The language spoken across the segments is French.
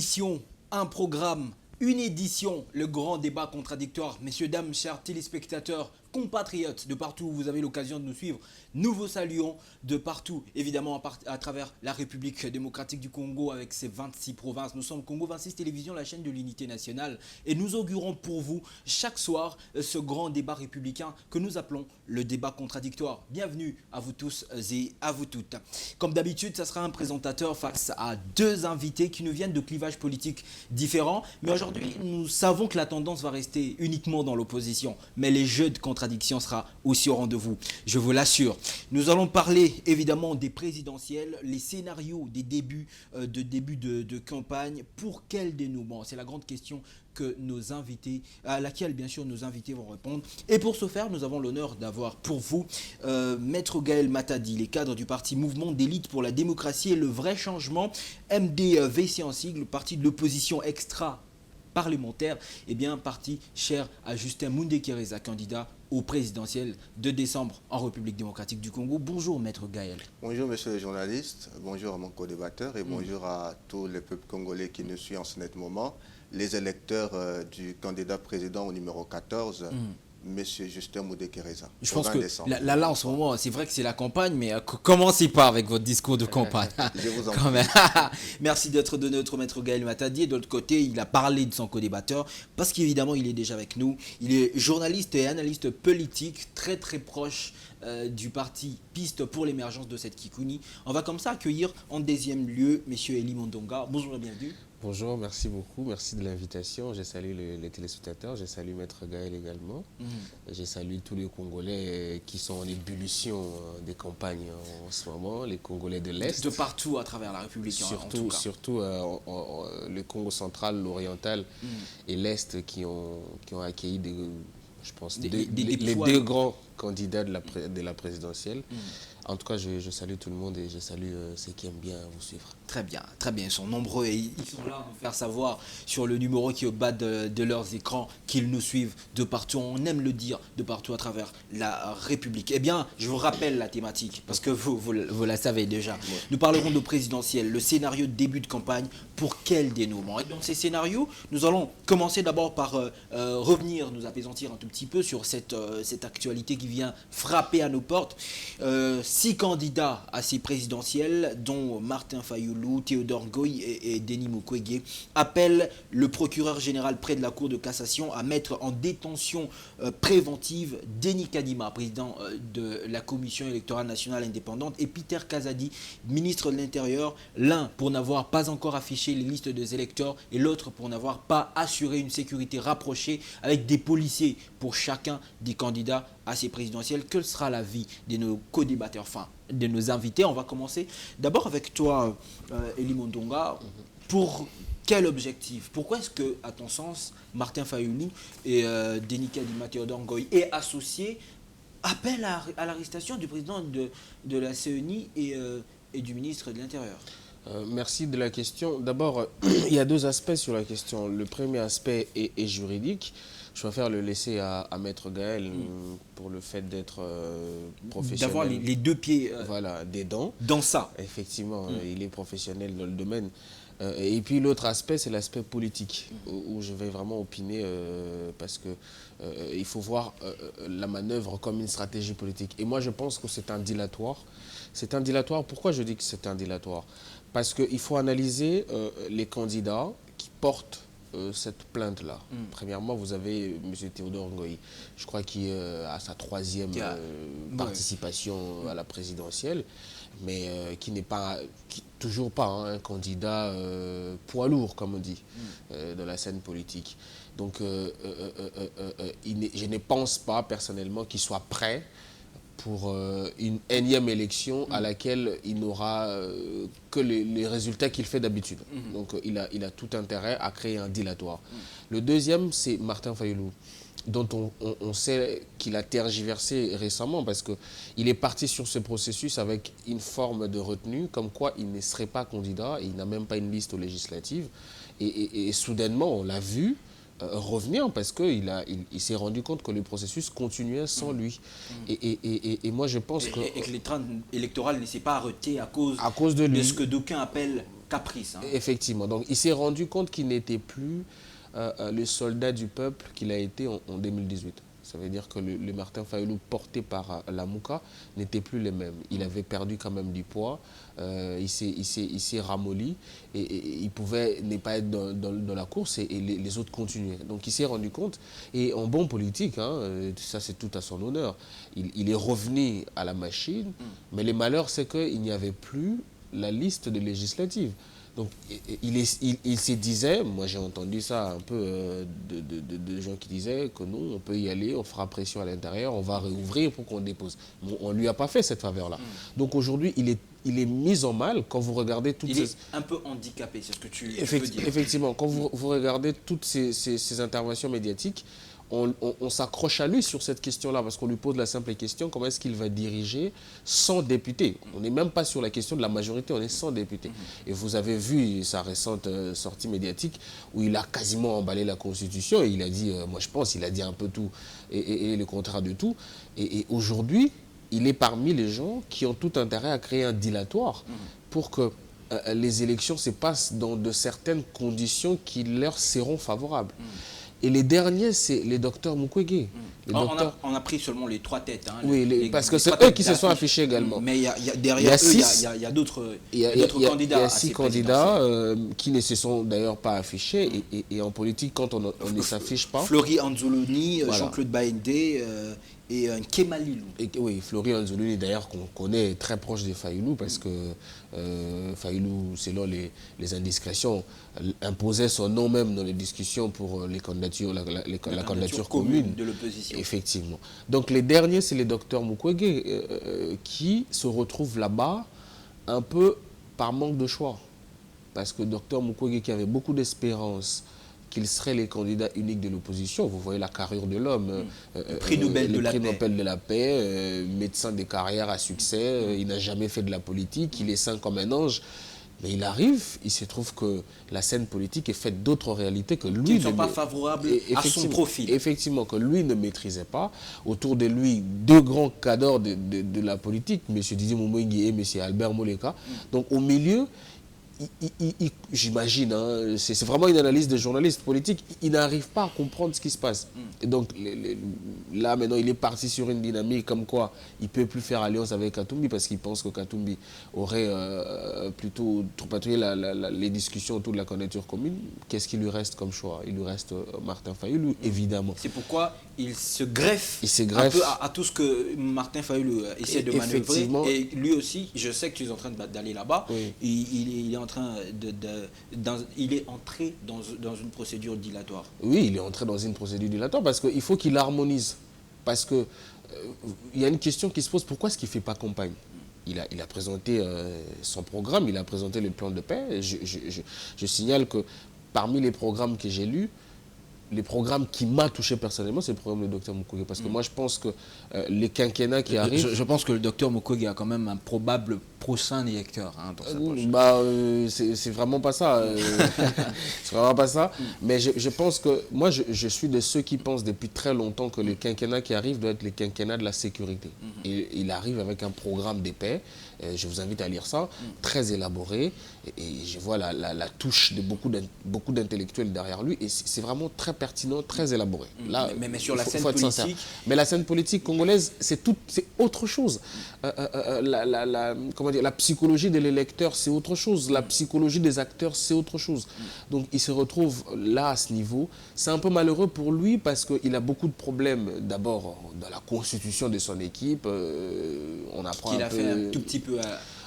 émission, un programme, une édition, le grand débat contradictoire. Messieurs, dames, chers téléspectateurs, compatriotes de partout où vous avez l'occasion de nous suivre, nous vous saluons de partout, évidemment à travers la République démocratique du Congo avec ses 26 provinces. Nous sommes Congo 26 Télévision, la chaîne de l'unité nationale, et nous augurons pour vous chaque soir ce grand débat républicain que nous appelons le débat contradictoire. Bienvenue à vous tous et à vous toutes. Comme d'habitude, ça sera un présentateur face à deux invités qui nous viennent de clivages politiques différents, mais aujourd'hui, nous savons que la tendance va rester uniquement dans l'opposition, mais les jeux de contradiction sera aussi au rendez-vous, je vous l'assure. Nous allons parler évidemment des présidentielles, les scénarios des débuts de campagne. Pour quel dénouement? C'est la grande question que nos invités, à laquelle bien sûr nos invités vont répondre. Et pour ce faire, nous avons l'honneur d'avoir pour vous Maître Gaël Matadi, les cadres du parti Mouvement d'élite pour la démocratie et le vrai changement, MDVC en sigle, parti de l'opposition extra parlementaire, et bien parti cher à Justin Mundekereza, candidat au présidentiel de décembre en République démocratique du Congo. Bonjour Maître Gaël. Bonjour monsieur le journaliste, bonjour à mon co-débatteur et bonjour à tous les peuples congolais qui nous suivent en ce net moment, les électeurs du candidat président au numéro 14, Monsieur Justin Mundekereza. Je pense que là en ce moment, c'est vrai que c'est la campagne, mais commencez pas avec votre discours de campagne. Je vous en prie. Merci d'être de notre Maître Gaël Matadi. De l'autre côté, il a parlé de son co-débatteur parce qu'évidemment, il est déjà avec nous. Il est journaliste et analyste politique très très proche du parti Piste pour l'émergence de cette Kikuni. On va comme ça accueillir en deuxième lieu Monsieur Eli Mondonga. Bonjour et bienvenue. Bonjour, merci beaucoup, merci de l'invitation. Je salue les téléspectateurs, je salue Maître Gaël également. Je salue tous les Congolais qui sont en ébullition des campagnes en ce moment, les Congolais de l'Est. De partout à travers la République. Surtout le Congo central, l'oriental et l'Est qui ont accueilli je pense, les deux grands candidats de la présidentielle. En tout cas, je salue tout le monde et je salue ceux qui aiment bien vous suivre. Très bien, ils sont nombreux et ils sont là à nous faire savoir sur le numéro qui est au bas de leurs écrans qu'ils nous suivent de partout, on aime le dire, de partout à travers la République. Eh bien, je vous rappelle la thématique, parce que vous la savez déjà. Ouais. Nous parlerons de présidentielle, le scénario de début de campagne, pour quel dénouement? Et dans ces scénarios, nous allons commencer d'abord par revenir, nous apaisantir un tout petit peu sur cette actualité qui vient frapper à nos portes. 6 candidats à ces présidentielles, dont Martin Fayulu, Théodore Ngoy et Denis Mukwege, appellent le procureur général près de la Cour de cassation à mettre en détention préventive Denis Kadima, président de la Commission électorale nationale indépendante, et Peter Kazadi, ministre de l'Intérieur, l'un pour n'avoir pas encore affiché les listes des électeurs et l'autre pour n'avoir pas assuré une sécurité rapprochée avec des policiers pour chacun des candidats à ces présidentielles. Quel sera l'avis de nos co-débatteurs, enfin de nos invités? On va commencer d'abord avec toi, Eli Mondonga. Pour quel objectif? Pourquoi est-ce que, à ton sens, Martin Fayulu et Denis Kadima, Théodore Ngoy et associés appellent à l'arrestation du président de la CENI et du ministre de l'Intérieur? Merci de la question. D'abord, il y a deux aspects sur la question. Le premier aspect est juridique. Je préfère le laisser à Maître Gaël pour le fait d'être professionnel. D'avoir les deux pieds voilà, dedans. Dans ça. Effectivement, il est professionnel dans le domaine. Et puis l'autre aspect, c'est l'aspect politique, où je vais vraiment opiner parce que il faut voir la manœuvre comme une stratégie politique. Et moi, je pense que c'est un dilatoire. C'est un dilatoire. Pourquoi je dis que c'est un dilatoire? Parce qu'il faut analyser les candidats qui portent cette plainte-là. Premièrement, vous avez M. Théodore Ngoy, je crois qu'il a sa 3e participation à la présidentielle, mais qui n'est pas, toujours pas un candidat poids lourd, comme on dit, dans la scène politique. Donc, je ne pense pas personnellement qu'il soit prêt pour une énième élection à laquelle il n'aura que les résultats qu'il fait d'habitude. Donc il a tout intérêt à créer un dilatoire. Le deuxième, c'est Martin Fayulu, dont on sait qu'il a tergiversé récemment parce qu'il est parti sur ce processus avec une forme de retenue, comme quoi il ne serait pas candidat, il n'a même pas une liste aux législatives. Et soudainement, on l'a vu revenir parce qu'il s'est rendu compte que le processus continuait sans lui. Et moi, je pense que... Et que l'électoral ne s'est pas arrêté à cause de ce que d'aucuns appellent caprice. Hein. Effectivement. Donc, il s'est rendu compte qu'il n'était plus le soldat du peuple qu'il a été en 2018. Ça veut dire que le Martin Fayulu porté par la Mouka n'était plus le même. Il avait perdu quand même du poids, il s'est ramolli et il pouvait ne pas être dans la course et les autres continuaient. Donc il s'est rendu compte, et en bon politique, hein, ça c'est tout à son honneur, il est revenu à la machine, mais le malheur c'est qu'il n'y avait plus la liste de législatives. Donc, il se disait, moi j'ai entendu ça un peu de gens qui disaient que non, on peut y aller, on fera pression à l'intérieur, on va réouvrir pour qu'on dépose. Bon, on ne lui a pas fait cette faveur-là. Donc aujourd'hui, il est mis en mal quand vous regardez toutes Il est un peu handicapé, c'est ce que tu veux dire. Effectivement, quand vous regardez toutes ces interventions médiatiques, on s'accroche à lui sur cette question-là parce qu'on lui pose la simple question, comment est-ce qu'il va diriger sans député? On n'est même pas sur la question de la majorité, on est sans député. Et vous avez vu sa récente sortie médiatique où il a quasiment emballé la Constitution et il a dit, moi je pense, il a dit un peu tout et le contraire de tout. Et aujourd'hui, il est parmi les gens qui ont tout intérêt à créer un dilatoire pour que les élections se passent dans de certaines conditions qui leur seront favorables. Et les derniers, c'est les docteurs Mukwege. On a pris seulement les 3 têtes. Hein, oui, parce que c'est eux qui se sont affichés également. Mais derrière eux, il y a d'autres candidats. Il y a 6 candidats qui ne se sont d'ailleurs pas affichés. Et en politique, quand on ne s'affiche pas... Flori Anzoloni, voilà. Jean-Claude Baïndé et Kemalilou. Oui, Flori Anzoloni, d'ailleurs, qu'on connaît très proche de Fayulu, parce que Fayulu, selon les indiscrétions, imposait son nom même dans les discussions pour les candidatures, la candidature commune de l'opposition. Effectivement. Donc les derniers, c'est les docteurs Mukwege qui se retrouvent là-bas un peu par manque de choix. Parce que docteur Mukwege, qui avait beaucoup d'espérance qu'ils seraient les candidats uniques de l'opposition. Vous voyez la carrure de l'homme. Le prix Nobel de la paix, médecin de carrière à succès, il n'a jamais fait de la politique, il est sain comme un ange. Mais il arrive, il se trouve que la scène politique est faite d'autres réalités que lui. Qui ne sont pas favorables à son profil. Effectivement, que lui ne maîtrisait pas. Autour de lui, 2 grands cadors de la politique, M. Didier Moumouingui et M. Albert Moleka. Donc au milieu, j'imagine, hein, c'est vraiment une analyse de journaliste politique, il n'arrive pas à comprendre ce qui se passe. Et donc là maintenant il est parti sur une dynamique comme quoi il ne peut plus faire alliance avec Katumbi parce qu'il pense que Katumbi aurait plutôt trapatouillé les discussions autour de la candidature commune. Qu'est-ce qu'il lui reste comme choix? Il lui reste Martin Fayulu, évidemment. C'est pourquoi il se greffe un peu à tout ce que Martin Fayulu essaie de manœuvrer. Et lui aussi, je sais que tu es en train d'aller là-bas, oui. Il est entré dans une procédure dilatoire. Oui, il est entré dans une procédure dilatoire parce qu'il faut qu'il harmonise. Parce qu'il y a une question qui se pose, pourquoi est-ce qu'il ne fait pas campagne? Il a présenté son programme, il a présenté le plan de paix. Je signale que parmi les programmes que j'ai lus, les programmes qui m'ont touché personnellement, c'est le programme du Dr Mukwege. Parce que moi, je pense que les quinquennats qui arrivent... Je pense que le Dr Mukwege a quand même un probable prochain électeur hein, dans sa poche. C'est vraiment pas ça. C'est vraiment pas ça. Mais je pense que... Moi, je suis de ceux qui pensent depuis très longtemps que le quinquennat qui arrive doit être le quinquennat de la sécurité. Et il arrive avec un programme de paix. Je vous invite à lire ça. Très élaboré. Et je vois la touche de beaucoup d'intellectuels derrière lui. Et c'est vraiment très pertinent, très élaboré. Là, mais sur la scène politique... Mais la scène politique congolaise, c'est autre chose. Comment dire, la psychologie de l'électeur, c'est autre chose. La psychologie des acteurs, c'est autre chose. Donc, il se retrouve là, à ce niveau. C'est un peu malheureux pour lui parce qu'il a beaucoup de problèmes. D'abord, dans la constitution de son équipe. On apprend qu'il a fait un tout petit peu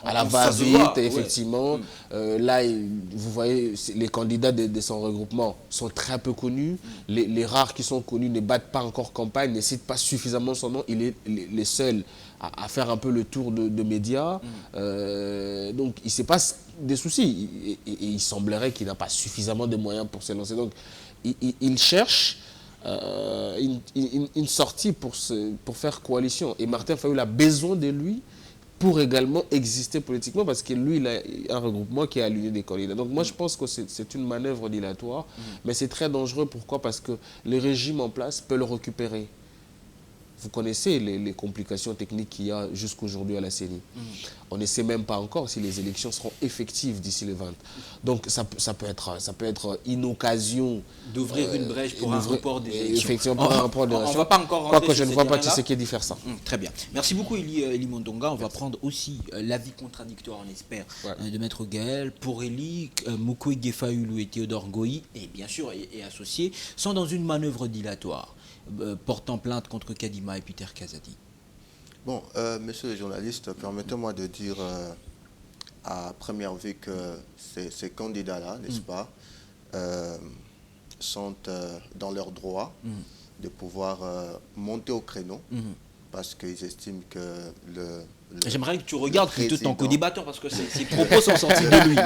à la va-vite, effectivement. Ouais. Là, vous voyez, les candidats de son regroupement sont très peu connus. Les rares qui sont connus ne battent pas encore campagne, ne citent pas suffisamment son nom. Il est les seuls à faire un peu le tour de médias. Donc, il se passe des soucis. Et il semblerait qu'il n'a pas suffisamment de moyens pour se lancer. Donc, il cherche une sortie pour faire coalition. Et Martin Fayulu a besoin de lui pour également exister politiquement, parce que lui, il a un regroupement qui a l'union des candidats. Donc moi, je pense que c'est une manœuvre dilatoire, mais c'est très dangereux. Pourquoi? Parce que le régime en place peut le récupérer vous connaissez les complications techniques qu'il y a jusqu'aujourd'hui à la CENI. On ne sait même pas encore si les élections seront effectives d'ici le 20. Donc ça peut être une occasion d'ouvrir une brèche pour un report des élections. Effectivement, pour un report des élections. On ne va pas encore rentrer Quoique je ne vois pas Tshisekedi faire ça. Très bien. Merci beaucoup, Eli Mondonga. On va prendre aussi l'avis contradictoire, on espère, de Maître Gaël. Pour Eli, Mukwege Fayulu et Théodore Goï, et bien sûr, et associés, sont dans une manœuvre dilatoire, portant plainte contre Kadima et Peter Kazadi. Bon, monsieur le journaliste, permettez-moi de dire à première vue que ces candidats-là, n'est-ce pas, sont dans leur droit de pouvoir monter au créneau parce qu'ils estiment que J'aimerais que tu regardes plutôt ton co-débatteur parce que ses propos sont sortis de lui.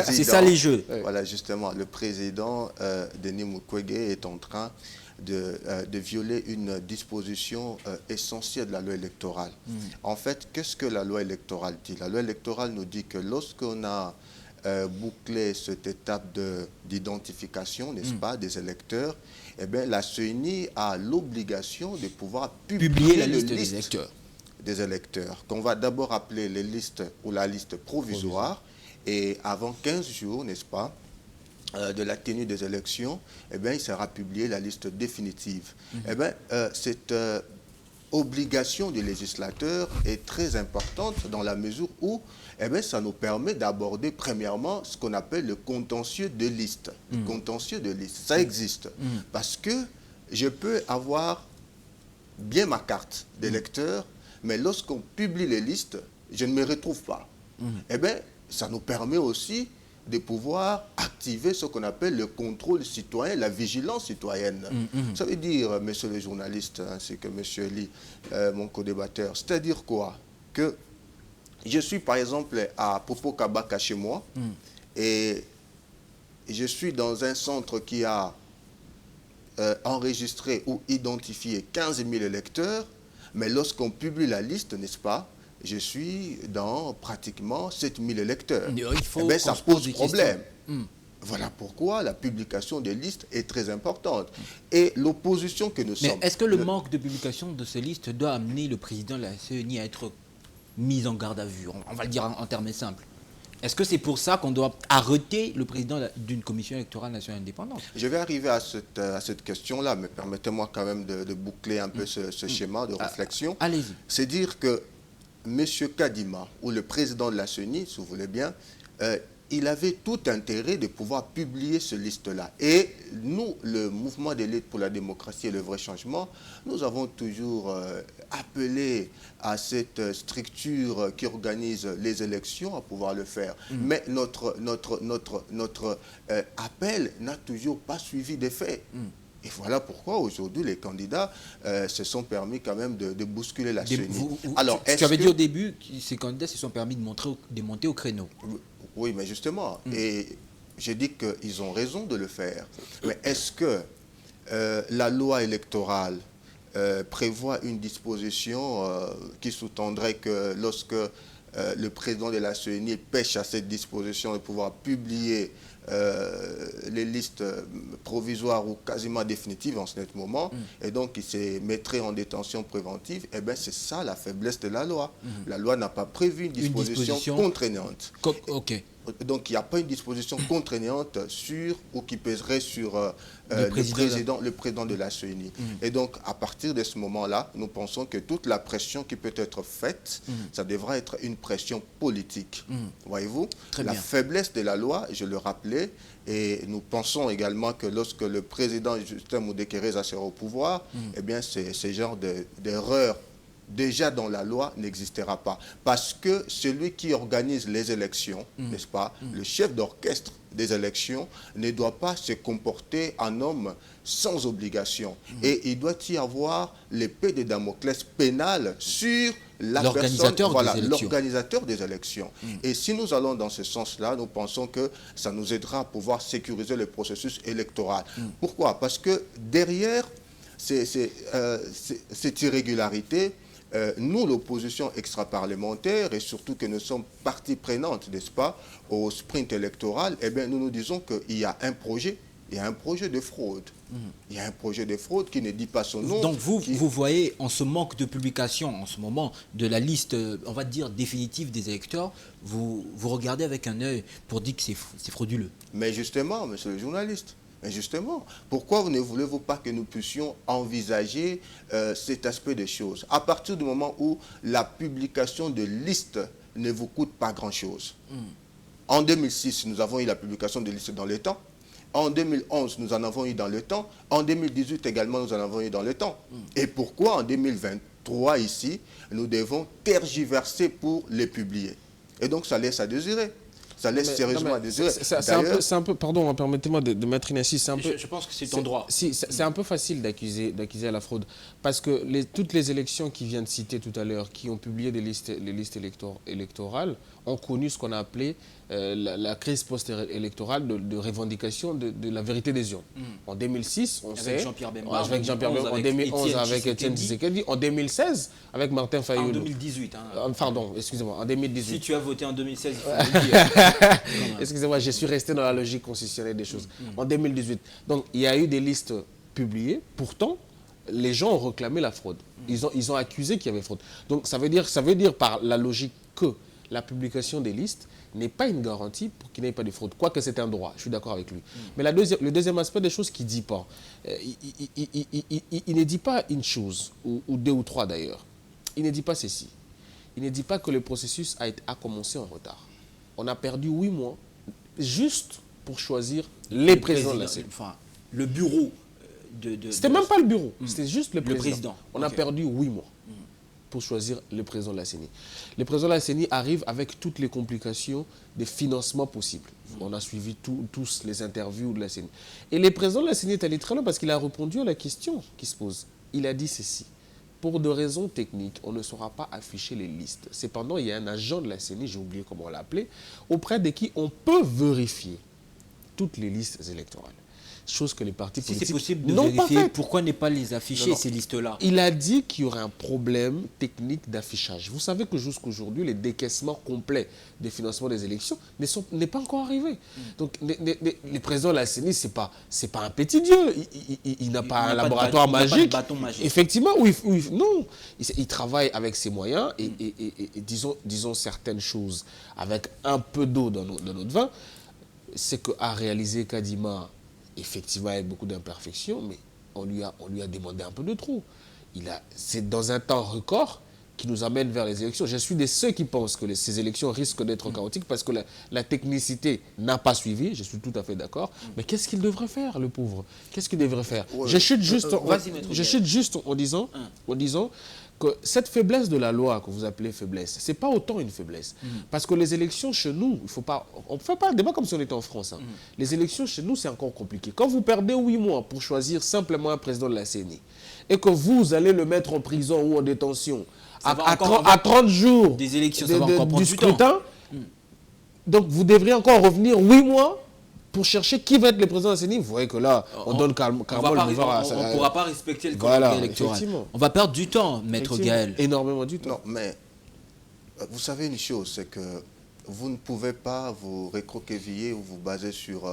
C'est ça les jeux. Voilà, justement, le président Denis Mukwege est en train de violer une disposition essentielle de la loi électorale. En fait, qu'est-ce que la loi électorale dit? La loi électorale nous dit que lorsqu'on a bouclé cette étape d'identification, n'est-ce pas, des électeurs, eh bien, la CENI a l'obligation de pouvoir publier la liste des électeurs, qu'on va d'abord appeler les listes ou la liste provisoire, et avant 15 jours, n'est-ce pas, de la tenue des élections, eh bien, il sera publié la liste définitive. Eh bien, cette obligation du législateur est très importante dans la mesure où eh bien, ça nous permet d'aborder premièrement ce qu'on appelle le contentieux de liste. Le contentieux de liste, ça existe. Parce que je peux avoir bien ma carte d'électeur, mais lorsqu'on publie les listes, je ne me retrouve pas. Eh bien, ça nous permet aussi de pouvoir activer ce qu'on appelle le contrôle citoyen, la vigilance citoyenne. Ça veut dire, monsieur le journaliste, ainsi que monsieur Eli, mon co-débatteur, c'est-à-dire quoi? Que je suis par exemple à Popo Kabaka chez moi et je suis dans un centre qui a enregistré ou identifié 15 000 électeurs, mais lorsqu'on publie la liste, n'est-ce pas, je suis dans pratiquement 7 000 électeurs. Eh bien, ça pose problème. Voilà pourquoi la publication des listes est très importante. Et l'opposition que nous sommes... Mais est-ce que le manque de publication de ces listes doit amener le président de la CENI à être mis en garde à vue? On va le dire en termes simples. Est-ce que c'est pour ça qu'on doit arrêter le président d'une commission électorale nationale indépendante? Je vais arriver à cette question-là, mais permettez-moi quand même de boucler un peu ce schéma de réflexion. Allez-y. C'est dire que M. Kadima, ou le président de la CENI, si vous voulez bien, il avait tout intérêt de pouvoir publier ce liste-là. Et nous, le mouvement d'élite pour la démocratie et le vrai changement, nous avons toujours appelé à cette structure qui organise les élections à pouvoir le faire. Mais notre appel n'a toujours pas suivi d'effet. Et voilà pourquoi aujourd'hui les candidats se sont permis quand même de bousculer la CENI. Alors, tu avais dit au début que ces candidats se sont permis de monter au créneau. Oui, mais justement, et j'ai dit qu'ils ont raison de le faire. Mais est-ce que la loi électorale prévoit une disposition qui sous-tendrait que lorsque le président de la CENI pêche à cette disposition de pouvoir publier les listes provisoires ou quasiment définitives en ce moment, et donc il se mettrait en détention préventive, eh bien c'est ça la faiblesse de la loi. La loi n'a pas prévu une disposition contraignante. Ok. Donc il n'y a pas une disposition contraignante sur ou qui pèserait sur le président de la CENI. Et donc à partir de ce moment-là, nous pensons que toute la pression qui peut être faite, ça devra être une pression politique. Voyez-vous, la faiblesse de la loi, je le rappelais, et nous pensons également que lorsque le président Justin Moudekereza sera au pouvoir, eh bien ce genre d'erreur déjà dans la loi n'existera pas. Parce que celui qui organise les élections, n'est-ce pas, le chef d'orchestre des élections ne doit pas se comporter en homme sans obligation. Et il doit y avoir l'épée de Damoclès pénale sur l'organisateur des élections. Et si nous allons dans ce sens-là, nous pensons que ça nous aidera à pouvoir sécuriser le processus électoral. Pourquoi? Parce que derrière cette irrégularité, nous, l'opposition extra-parlementaire, et surtout que nous sommes partie prenante, n'est-ce pas, au sprint électoral, eh bien, nous nous disons qu'il y a un projet il y a un projet de fraude. Il y a un projet de fraude qui ne dit pas son nom. Donc vous voyez en ce manque de publication en ce moment de la liste, on va dire, définitive des électeurs, vous regardez avec un œil pour dire que c'est frauduleux. Mais justement, monsieur le journaliste, mais justement, pourquoi ne voulez-vous pas que nous puissions envisager cet aspect des choses à partir du moment où la publication de listes ne vous coûte pas grand-chose? En 2006, nous avons eu la publication de listes dans le temps. En 2011, nous en avons eu dans le temps. En 2018 également, nous en avons eu dans le temps. Et pourquoi en 2023, ici, nous devons tergiverser pour les publier? Et donc, ça laisse à désirer. Ça laisse sérieusement à désirer. C'est un peu, pardon, permettez-moi de mettre une assise. Je pense que c'est ton droit. Si, c'est un peu facile d'accuser à la fraude. Parce que toutes les élections qui viennent de citer tout à l'heure, qui ont publié les listes électorales, ont connu ce qu'on a appelé la crise post-électorale de revendication de la vérité des urnes. En 2006, on sait... Avec Jean-Pierre Bemba. En 2011, avec Étienne Tshisekedi. En 2016, avec Martin Fayulu. En 2018. Pardon, excusez-moi, en 2018. Si tu as voté en 2016, il faut le dire. Excusez-moi, je suis resté dans la logique constitutionnelle des choses. En 2018. Donc, il y a eu des listes publiées. Pourtant, les gens ont réclamé la fraude. Ils ont accusé qu'il y avait fraude. Donc, ça veut dire par la logique que la publication des listes n'est pas une garantie pour qu'il n'y ait pas de fraude. Quoique c'est un droit, je suis d'accord avec lui. Mais le deuxième aspect des choses qu'il ne dit pas, il ne dit pas une chose, ou deux ou trois d'ailleurs. Il ne dit pas ceci. Il ne dit pas que le processus a commencé en retard. On a perdu 8 mois juste pour choisir les présidents de la CENI. Enfin, le bureau C'était même pas le bureau, c'était juste le président. On a Okay. perdu 8 mois pour choisir le président de la CENI. Le président de la CENI arrive avec toutes les complications des financements possibles. On a suivi tous les interviews de la CENI. Et le président de la CENI est allé très loin parce qu'il a répondu à la question qui se pose. Il a dit ceci. Pour de raisons techniques, on ne saura pas afficher les listes. Cependant, il y a un agent de la CENI, j'ai oublié comment on l'appelait, auprès de qui on peut vérifier toutes les listes électorales. Chose que les partis politiques c'est possible de n'ont pas vérifier, fait. pourquoi ne pas les afficher, Non. ces listes-là? Il a dit qu'il y aurait un problème technique d'affichage. Vous savez que jusqu'aujourd'hui, les décaissements complets des financements des élections n'est pas encore arrivé. Donc, les présidents de la CENI, ce n'est pas un petit dieu. Il n'a pas un laboratoire magique. Il n'a pas de bâton magique. Effectivement, non. Il travaille avec ses moyens et disons certaines choses avec un peu d'eau dans notre vin. C'est qu'a réalisé Kadima, effectivement avec beaucoup d'imperfections, mais on lui a demandé un peu de trop. C'est dans un temps record qui nous amène vers les élections. Je suis de ceux qui pensent que ces élections risquent d'être chaotiques parce que la technicité n'a pas suivi, je suis tout à fait d'accord. Mais qu'est-ce qu'il devrait faire, le pauvre? Qu'est-ce qu'il devrait faire? Je chute juste en disant que cette faiblesse de la loi que vous appelez faiblesse, ce n'est pas autant une faiblesse. Parce que les élections chez nous, on ne fait pas un débat comme si on était en France. Les élections chez nous, c'est encore compliqué. Quand vous perdez 8 mois pour choisir simplement un président de la CENI et que vous allez le mettre en prison ou en détention à 30 jours des élections, ça va encore prendre du du temps. scrutin, donc vous devriez encore revenir 8 mois pour chercher qui va être le président de la CENI. Vous voyez que là, on donne carrément le pouvoir à... On ne pourra pas respecter le calendrier électoral. Effectivement. On va perdre du temps, Maître Gaël. Énormément du temps. Non, mais vous savez une chose, c'est que vous ne pouvez pas vous recroqueviller ou vous baser sur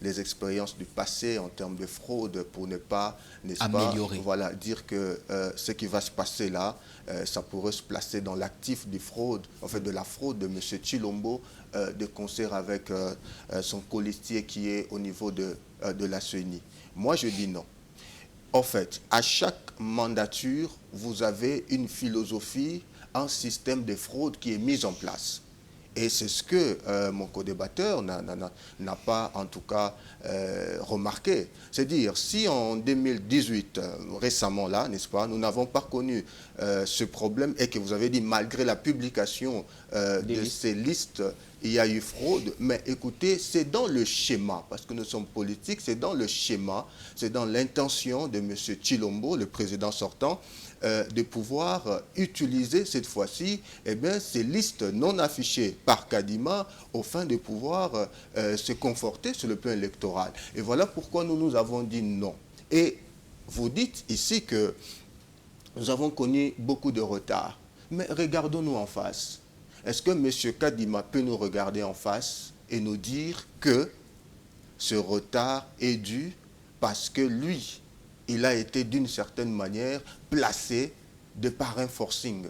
les expériences du passé en termes de fraude pour ne pas, améliorer. Voilà, dire que ce qui va se passer là, ça pourrait se placer dans l'actif de la fraude de M. Tshilombo, de concert avec son colistier qui est au niveau de la CENI. Moi, je dis non. En fait, à chaque mandature, vous avez une philosophie, un système de fraude qui est mis en place. Et c'est ce que mon co-débatteur n'a pas, en tout cas, remarqué. C'est-à-dire, si en 2018, récemment là, n'est-ce pas, nous n'avons pas connu ce problème et que vous avez dit, malgré la publication de ces listes, il y a eu fraude, mais écoutez, c'est dans le schéma, parce que nous sommes politiques, c'est dans le schéma, c'est dans l'intention de M. Tshilombo, le président sortant, de pouvoir utiliser cette fois-ci ces listes non affichées par Kadima au fin de pouvoir se conforter sur le plan électoral. Et voilà pourquoi nous avons dit non. Et vous dites ici que nous avons connu beaucoup de retard. Mais regardons-nous en face. Est-ce que M. Kadima peut nous regarder en face et nous dire que ce retard est dû parce que lui, il a été d'une certaine manière placé de par un forcing.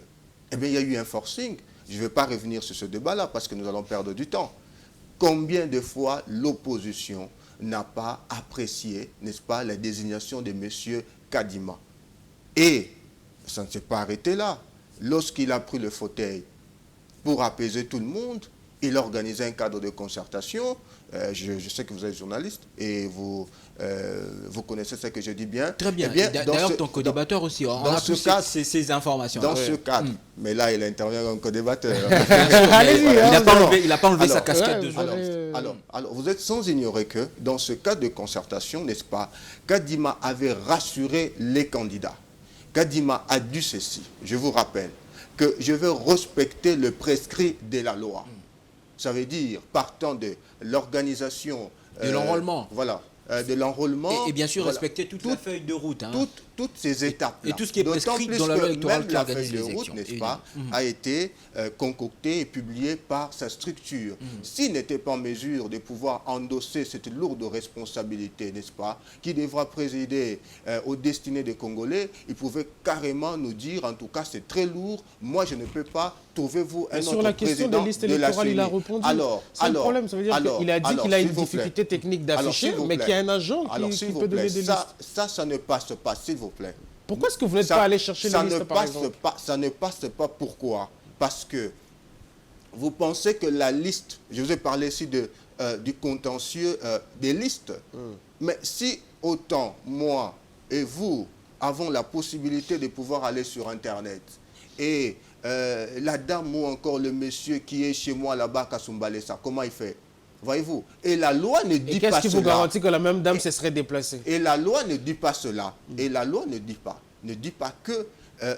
Eh bien, il y a eu un forcing. Je ne vais pas revenir sur ce débat-là parce que nous allons perdre du temps. Combien de fois l'opposition n'a pas apprécié, n'est-ce pas, la désignation de M. Kadima? Et ça ne s'est pas arrêté là. Lorsqu'il a pris le fauteuil pour apaiser tout le monde, il a organisé un cadre de concertation. Je sais que vous êtes journaliste et vous connaissez ce que je dis bien. Très bien. Eh bien, d'ailleurs, ton co-débatteur aussi, on a tous ces informations. Dans ce cadre, mais là, il intervient comme co-débatteur. Allez-y. Il n'a pas enlevé sa casquette de journaliste. Alors, vous êtes sans ignorer que dans ce cadre de concertation, n'est-ce pas, Kadima avait rassuré les candidats. Kadima a dit ceci, je vous rappelle, que je veux respecter le prescrit de la loi. Ça veut dire, partant de l'organisation... de l'enrôlement. Voilà, de l'enrôlement. Et bien sûr, respecter toute la feuille de route. Hein. Toutes ces étapes-là. Et tout ce qui est prescrit dans la loi électorale qui organise les élections. N'est-ce pas, a été concocté et publié par sa structure. S'il n'était pas en mesure de pouvoir endosser cette lourde responsabilité, n'est-ce pas, qui devra présider aux destinées des Congolais, il pouvait carrément nous dire, en tout cas, c'est très lourd, moi je ne peux pas, trouvez-vous un autre président sur la question des listes électorales, il a répondu. C'est le problème, ça veut dire qu'il a dit qu'il a une difficulté technique d'afficher, mais qu'il y a un agent qui peut donner des listes. Ça ne passe pas, s'il vous plaît. Pourquoi est-ce que vous n'êtes pas allé chercher les listes, par exemple? Ça ne passe pas. Pourquoi? Parce que vous pensez que la liste, je vous ai parlé ici du contentieux des listes, mais si autant moi et vous avons la possibilité de pouvoir aller sur Internet et la dame ou encore le monsieur qui est chez moi là-bas, Kasumbalesa, comment il fait? Voyez-vous? Et la loi ne dit pas cela. Qu'est-ce qui vous garantit que la même dame se serait déplacée? Et la loi ne dit pas cela. Et la loi ne dit pas que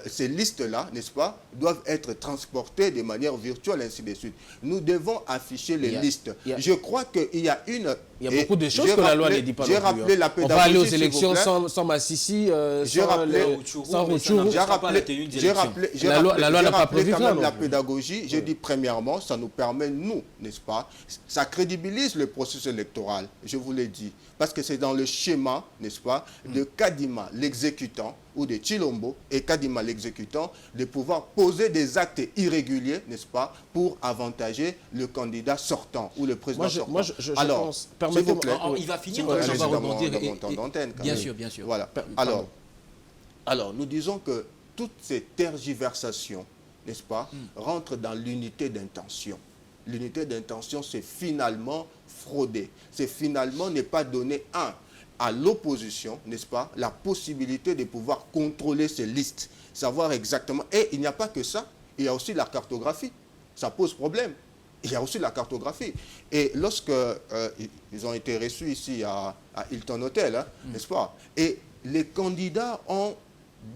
ces listes-là, n'est-ce pas, doivent être transportées de manière virtuelle, ainsi de suite. Nous devons afficher les listes. Je crois qu'il y a une... Il y a beaucoup de choses que la loi ne dit pas non plus. J'ai rappelé la pédagogie. On va aller aux élections sans Massissi, sans Rutshuru. La loi n'a pas prévu quand même la pédagogie. J'ai dit premièrement, ça nous permet, nous, n'est-ce pas, ça crédibilise le processus électoral, je vous l'ai dit. Parce que c'est dans le schéma, n'est-ce pas, de Kadima, l'exécutant, ou de Chilombo et Kadima, l'exécutant, de pouvoir poser des actes irréguliers, n'est-ce pas, pour avantager le candidat sortant ou le président sortant. Moi, je pense... S'il vous plaît. Il va finir, on va rebondir. Dans mon temps d'antenne. Bien sûr, bien sûr. Voilà. Alors, nous disons que toutes ces tergiversations, n'est-ce pas, rentrent dans l'unité d'intention. L'unité d'intention, c'est finalement frauder. C'est finalement ne pas donner à l'opposition, n'est-ce pas, la possibilité de pouvoir contrôler ces listes, savoir exactement. Et il n'y a pas que ça, il y a aussi la cartographie. Ça pose problème. Il y a aussi la cartographie. Et lorsque ils ont été reçus ici à Hilton Hotel, n'est-ce pas, et les candidats ont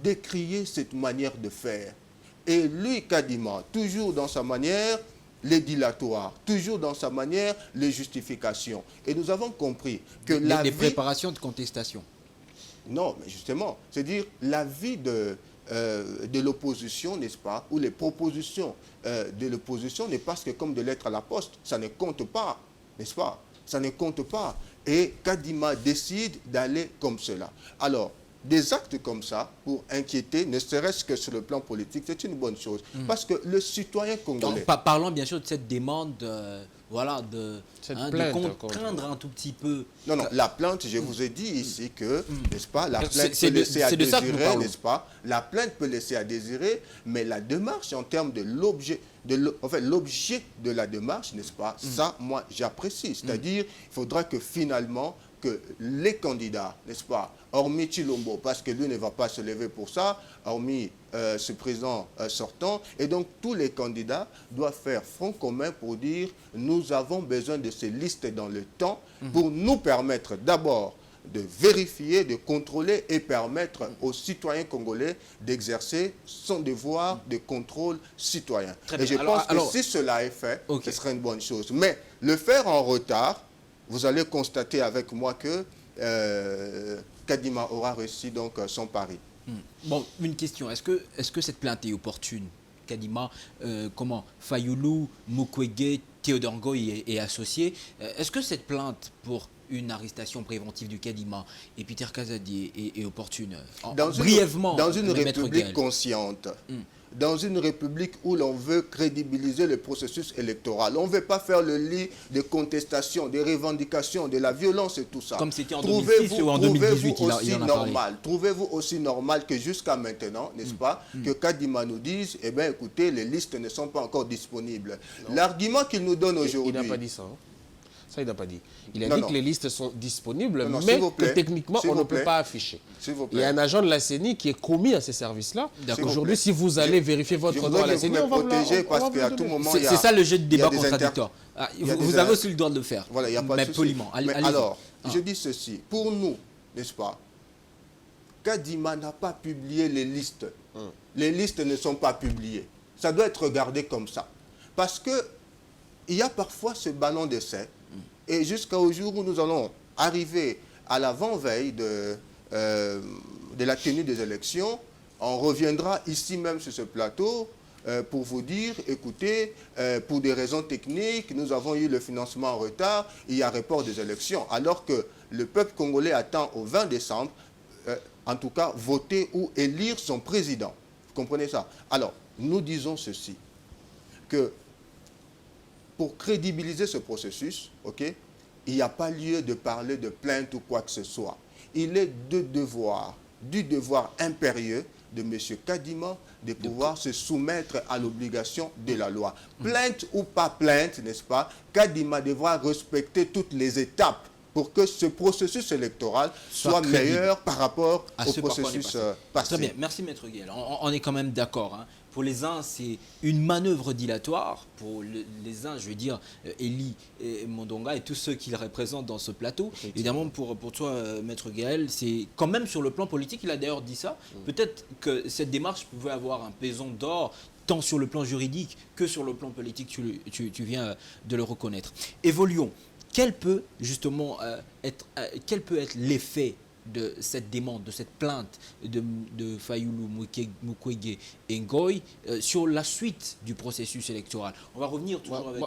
décrié cette manière de faire. Et lui, Kadima, toujours dans sa manière, les dilatoires, toujours dans sa manière, les justifications. Et nous avons compris que les préparations de contestation. Non, mais justement, c'est-à-dire la vie de l'opposition, n'est-ce pas, ou les propositions de l'opposition n'est pas que comme de lettres à la poste. Ça ne compte pas, n'est-ce pas? Ça ne compte pas. Et Kadima décide d'aller comme cela. Alors, des actes comme ça, pour inquiéter, ne serait-ce que sur le plan politique, c'est une bonne chose. Parce que le citoyen congolais... Donc, parlons bien sûr de cette demande, voilà, de contraindre un tout petit peu... Non, la plainte, je vous ai dit ici que, n'est-ce pas, la plainte peut laisser à désirer, n'est-ce pas? La plainte peut laisser à désirer, mais la démarche en termes de l'objet, l'objet de la démarche, n'est-ce pas? Ça, moi, j'apprécie. C'est-à-dire, il faudra que finalement, que les candidats, n'est-ce pas, hormis Chilombo, parce que lui ne va pas se lever pour ça, hormis ce président sortant, et donc tous les candidats doivent faire front commun pour dire nous avons besoin de ces listes dans le temps pour nous permettre d'abord de vérifier, de contrôler et permettre aux citoyens congolais d'exercer son devoir de contrôle citoyen. Et je pense que si cela est fait, ce serait une bonne chose. Mais le faire en retard, vous allez constater avec moi que Kadima aura réussi donc son pari. Bon, une question. Est-ce que cette plainte est opportune? Kadima, Fayoulou, Mukwege, Théodore Ngoy et associés. Est-ce que cette plainte pour une arrestation préventive du Kadima et Peter Kazadi est opportune? Brièvement, dans une république consciente, dans une république où l'on veut crédibiliser le processus électoral, on ne veut pas faire le lit de contestation, des revendications, de la violence et tout ça. Comme c'était en 2006 ou en 2018, il en a parlé. Trouvez-vous aussi normal que jusqu'à maintenant, n'est-ce pas, que Kadima nous dise, eh bien écoutez, les listes ne sont pas encore disponibles. L'argument qu'il nous donne aujourd'hui... Il n'a pas dit ça. Ça, il n'a pas dit. Il a dit que les listes sont disponibles, mais que techniquement, on ne peut pas afficher. Il y a un agent de la CENI qui est commis à ces services-là. Aujourd'hui, si vous allez vérifier votre droit à la CENI, on va vous protéger parce qu'à tout moment, c'est ça le jeu de débat contradictoire. Vous avez aussi le droit de le faire, voilà, il y a pas mais de poliment. Alors, je dis ceci. Pour nous, n'est-ce pas, Kadima n'a pas publié les listes. Les listes ne sont pas publiées. Ça doit être regardé comme ça. Parce qu'il y a parfois ce ballon d'essai. Et jusqu'au jour où nous allons arriver à l'avant-veille de la tenue des élections, on reviendra ici même sur ce plateau pour vous dire, écoutez, pour des raisons techniques, nous avons eu le financement en retard, il y a report des élections, alors que le peuple congolais attend au 20 décembre, en tout cas, voter ou élire son président. Vous comprenez ça? Alors, nous disons ceci, que pour crédibiliser ce processus, ok, il n'y a pas lieu de parler de plainte ou quoi que ce soit. Il est du devoir impérieux de M. Kadima de pouvoir se soumettre à l'obligation de la loi. Plainte ou pas plainte, n'est-ce pas, Kadima devra respecter toutes les étapes pour que ce processus électoral soit meilleur par rapport au processus passé. Très bien, merci Maître Guel. On est quand même d'accord. Hein. Pour les uns, c'est une manœuvre dilatoire. Pour les uns, je veux dire, Elie et Mondonga et tous ceux qu'ils représentent dans ce plateau. Évidemment, pour toi, Maître Gaël, c'est quand même sur le plan politique, il a d'ailleurs dit ça. Peut-être que cette démarche pouvait avoir un pesant d'or, tant sur le plan juridique que sur le plan politique, tu viens de le reconnaître. Évoluons. Quel peut justement être l'effet de cette demande, de cette plainte de Fayulu Mukwege et Ngoy sur la suite du processus électoral? On va revenir toujours avec...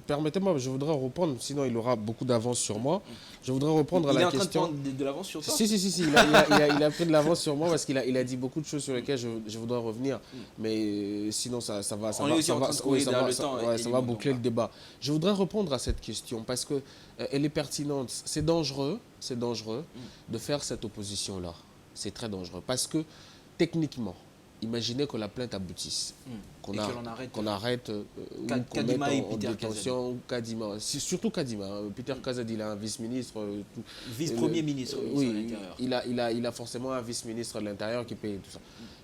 Permettez-moi, je voudrais reprendre, sinon il aura beaucoup d'avance sur moi. Je voudrais reprendre la question... Il est en train de prendre de l'avance sur toi? Si, il a pris de l'avance sur moi parce qu'il a dit beaucoup de choses sur lesquelles je voudrais revenir. Mais sinon, ça va boucler le débat. Je voudrais répondre à cette question parce que elle est pertinente. C'est dangereux de faire cette opposition-là. C'est très dangereux. Parce que, techniquement, imaginez que la plainte aboutisse. Qu'on arrête qu'on mette en détention Kadima. Surtout Kadima. Peter Kazadi, il a un vice-ministre. Vice-premier ministre de l'Intérieur. Il a forcément un vice-ministre de l'Intérieur qui paye tout ça.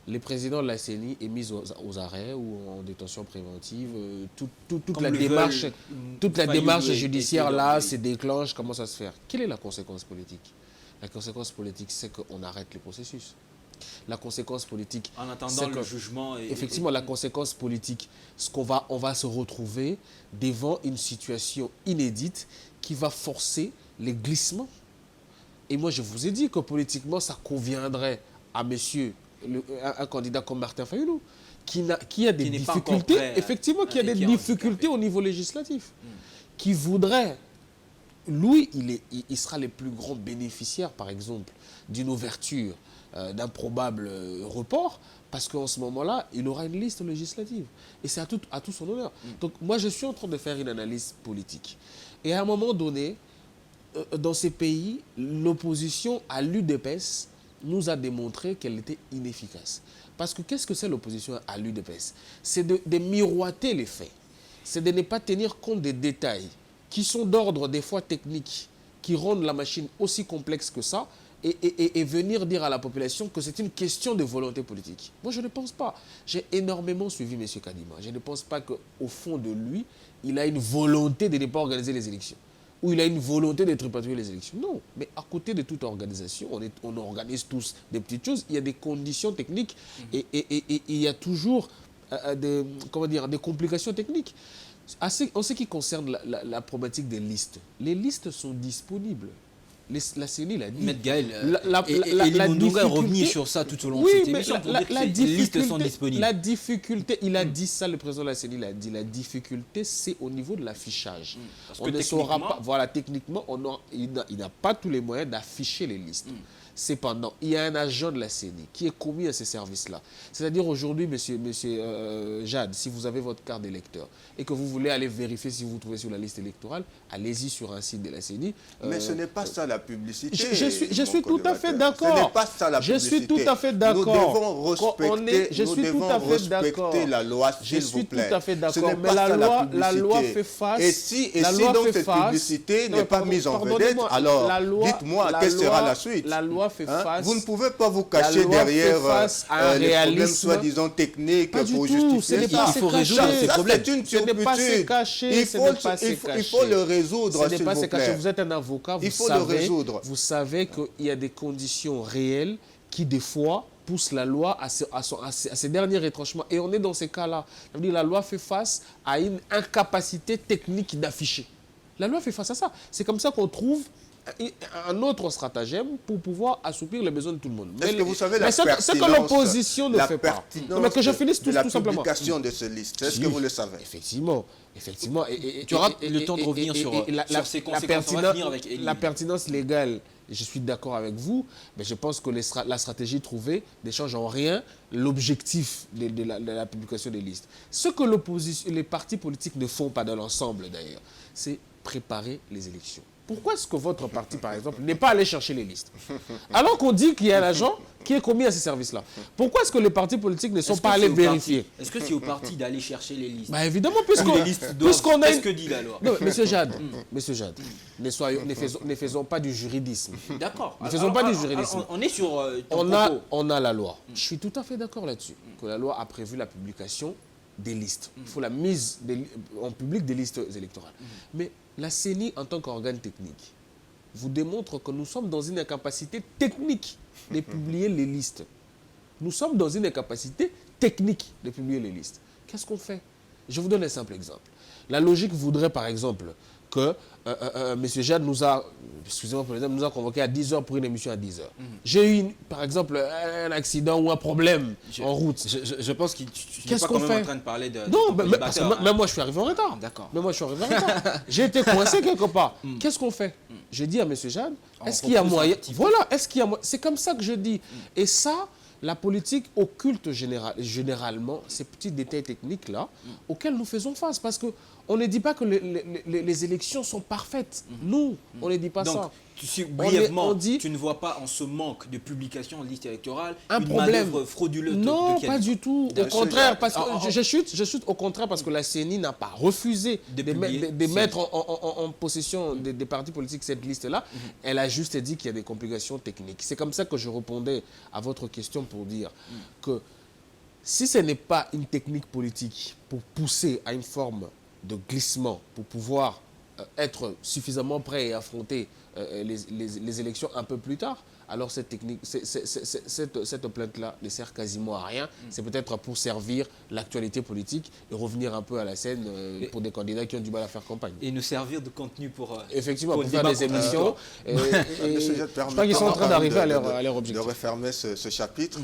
Le président de la CENI est mis aux arrêts ou en détention préventive. Toute la démarche judiciaire là se déclenche. Comment ça se fait? Quelle est la conséquence politique? La conséquence politique, c'est qu'on arrête le processus. La conséquence politique... En attendant le jugement... Effectivement, la conséquence politique, on va se retrouver devant une situation inédite qui va forcer les glissements. Et moi, je vous ai dit que politiquement, ça conviendrait à un candidat comme Martin Fayulu, qui a des difficultés, effectivement, qui a des difficultés au niveau législatif, qui voudrait... Lui, il sera le plus grand bénéficiaire, par exemple, d'une ouverture, d'un probable report, parce qu'en ce moment-là, il aura une liste législative. Et c'est à tout son honneur. Donc, moi, je suis en train de faire une analyse politique. Et à un moment donné, dans ces pays, l'opposition à l'UDPS nous a démontré qu'elle était inefficace. Parce que qu'est-ce que c'est l'opposition à l'UDPS? C'est de miroiter les faits. C'est de ne pas tenir compte des détails qui sont d'ordre des fois technique, qui rendent la machine aussi complexe que ça, et venir dire à la population que c'est une question de volonté politique. Moi, je ne pense pas. J'ai énormément suivi M. Kadima. Je ne pense pas qu'au fond de lui, il a une volonté de ne pas organiser les élections, ou il a une volonté de tripatouiller les élections. Non, mais à côté de toute organisation, on organise tous des petites choses, il y a des conditions techniques, et il y a toujours des complications techniques. En ce qui concerne la problématique des listes, les listes sont disponibles. la CENI l'a dit. Maître Gaël, Elie Mondonga est revenu sur ça tout au long de cette émission pour dire que les listes sont disponibles. La difficulté, il a dit ça, le président de la CENI l'a dit, la difficulté c'est au niveau de l'affichage. On ne saura pas, voilà, techniquement, il n'a pas tous les moyens d'afficher les listes. Cependant, il y a un agent de la CENI qui est commis à ces services-là. C'est-à-dire aujourd'hui, monsieur Jade, si vous avez votre carte d'électeur et que vous voulez aller vérifier si vous vous trouvez sur la liste électorale, allez-y sur un site de la CENI. Mais ce n'est pas ça la publicité. Je suis tout à fait d'accord. Ce n'est pas ça la publicité. Je suis tout à fait d'accord. Nous devons respecter la loi, s'il vous plaît. Je suis tout à fait d'accord. Mais la loi fait face. Et si donc cette publicité n'est pas mise en vedette, alors dites-moi, quelle sera la suite? La loi fait face. Vous ne pouvez pas vous cacher derrière les problèmes soi-disant techniques pour justifier ça. Il faut résoudre ces problèmes. Ce n'est pas se cacher. Il faut le résoudre, s'il vous plaît. Vous êtes un avocat, vous savez qu'il y a des conditions réelles qui, des fois, poussent la loi à ces derniers retranchements. Et on est dans ces cas-là. La loi fait face à une incapacité technique d'afficher. La loi fait face à ça. C'est comme ça qu'on trouve un autre stratagème pour pouvoir assouplir les besoins de tout le monde. Est-ce que vous savez la pertinence, ce que l'opposition ne fait pas. Mais que je finisse tout simplement. La publication de ces listes, est-ce que vous le savez? Effectivement. Tu auras le temps de revenir sur ces conséquences. On va finir avec Elie. La pertinence légale, je suis d'accord avec vous, mais je pense que la stratégie trouvée ne change en rien l'objectif de la publication des listes. Ce que les partis politiques ne font pas dans l'ensemble d'ailleurs, c'est préparer les élections. Pourquoi est-ce que votre parti, par exemple, n'est pas allé chercher les listes? Alors qu'on dit qu'il y a un agent qui est commis à ces services-là. Pourquoi est-ce que les partis politiques ne sont pas allés vérifier? Est-ce que c'est au parti d'aller chercher les listes? Bah évidemment, puisqu'on a... Qu'est-ce que dit la loi? Non, monsieur Jade, ne faisons pas du juridisme. D'accord. Ne faisons pas du juridisme. On est sur on a la loi. Je suis tout à fait d'accord là-dessus. Que la loi a prévu la publication des listes. Il faut la mise en public des listes électorales. Mais la CENI, en tant qu'organe technique, vous démontre que nous sommes dans une incapacité technique de publier les listes. Nous sommes dans une incapacité technique de publier les listes. Qu'est-ce qu'on fait? Je vous donne un simple exemple. La logique voudrait, par exemple, que M. Jade nous a convoqué à 10h pour une émission à 10h. J'ai eu, par exemple, un accident ou un problème en route. Je pense que tu n'es pas quand même en train de parler de... Non, même moi, je suis arrivé en retard. D'accord. Même moi, je suis arrivé en retard. J'ai été coincé quelque part. Qu'est-ce qu'on fait? J'ai dit à M. Jade, est-ce qu'il y a moyen... Voilà, est-ce qu'il y a moyen... C'est comme ça que je dis. Et ça... La politique occulte généralement ces petits détails techniques-là auxquels nous faisons face. Parce qu'on ne dit pas que les élections sont parfaites. Nous, on ne dit pas ça. Brièvement, tu ne vois pas en ce manque de publication de liste électorale un problème frauduleuse? Non, pas du tout. Au contraire, parce que je chute au contraire parce que la CENI n'a pas refusé de mettre en possession des partis politiques cette liste-là. Elle a juste dit qu'il y a des complications techniques. C'est comme ça que je répondais à votre question pour dire que si ce n'est pas une technique politique pour pousser à une forme de glissement, pour pouvoir être suffisamment prêt et affronter les élections un peu plus tard, alors cette plainte-là ne sert quasiment à rien. C'est peut-être pour servir l'actualité politique et revenir un peu à la scène pour des candidats qui ont du mal à faire campagne. Et nous servir de contenu pour... Effectivement, pour faire des émissions. Je crois qu'ils sont en train d'arriver à leur objectif. De refermer ce chapitre.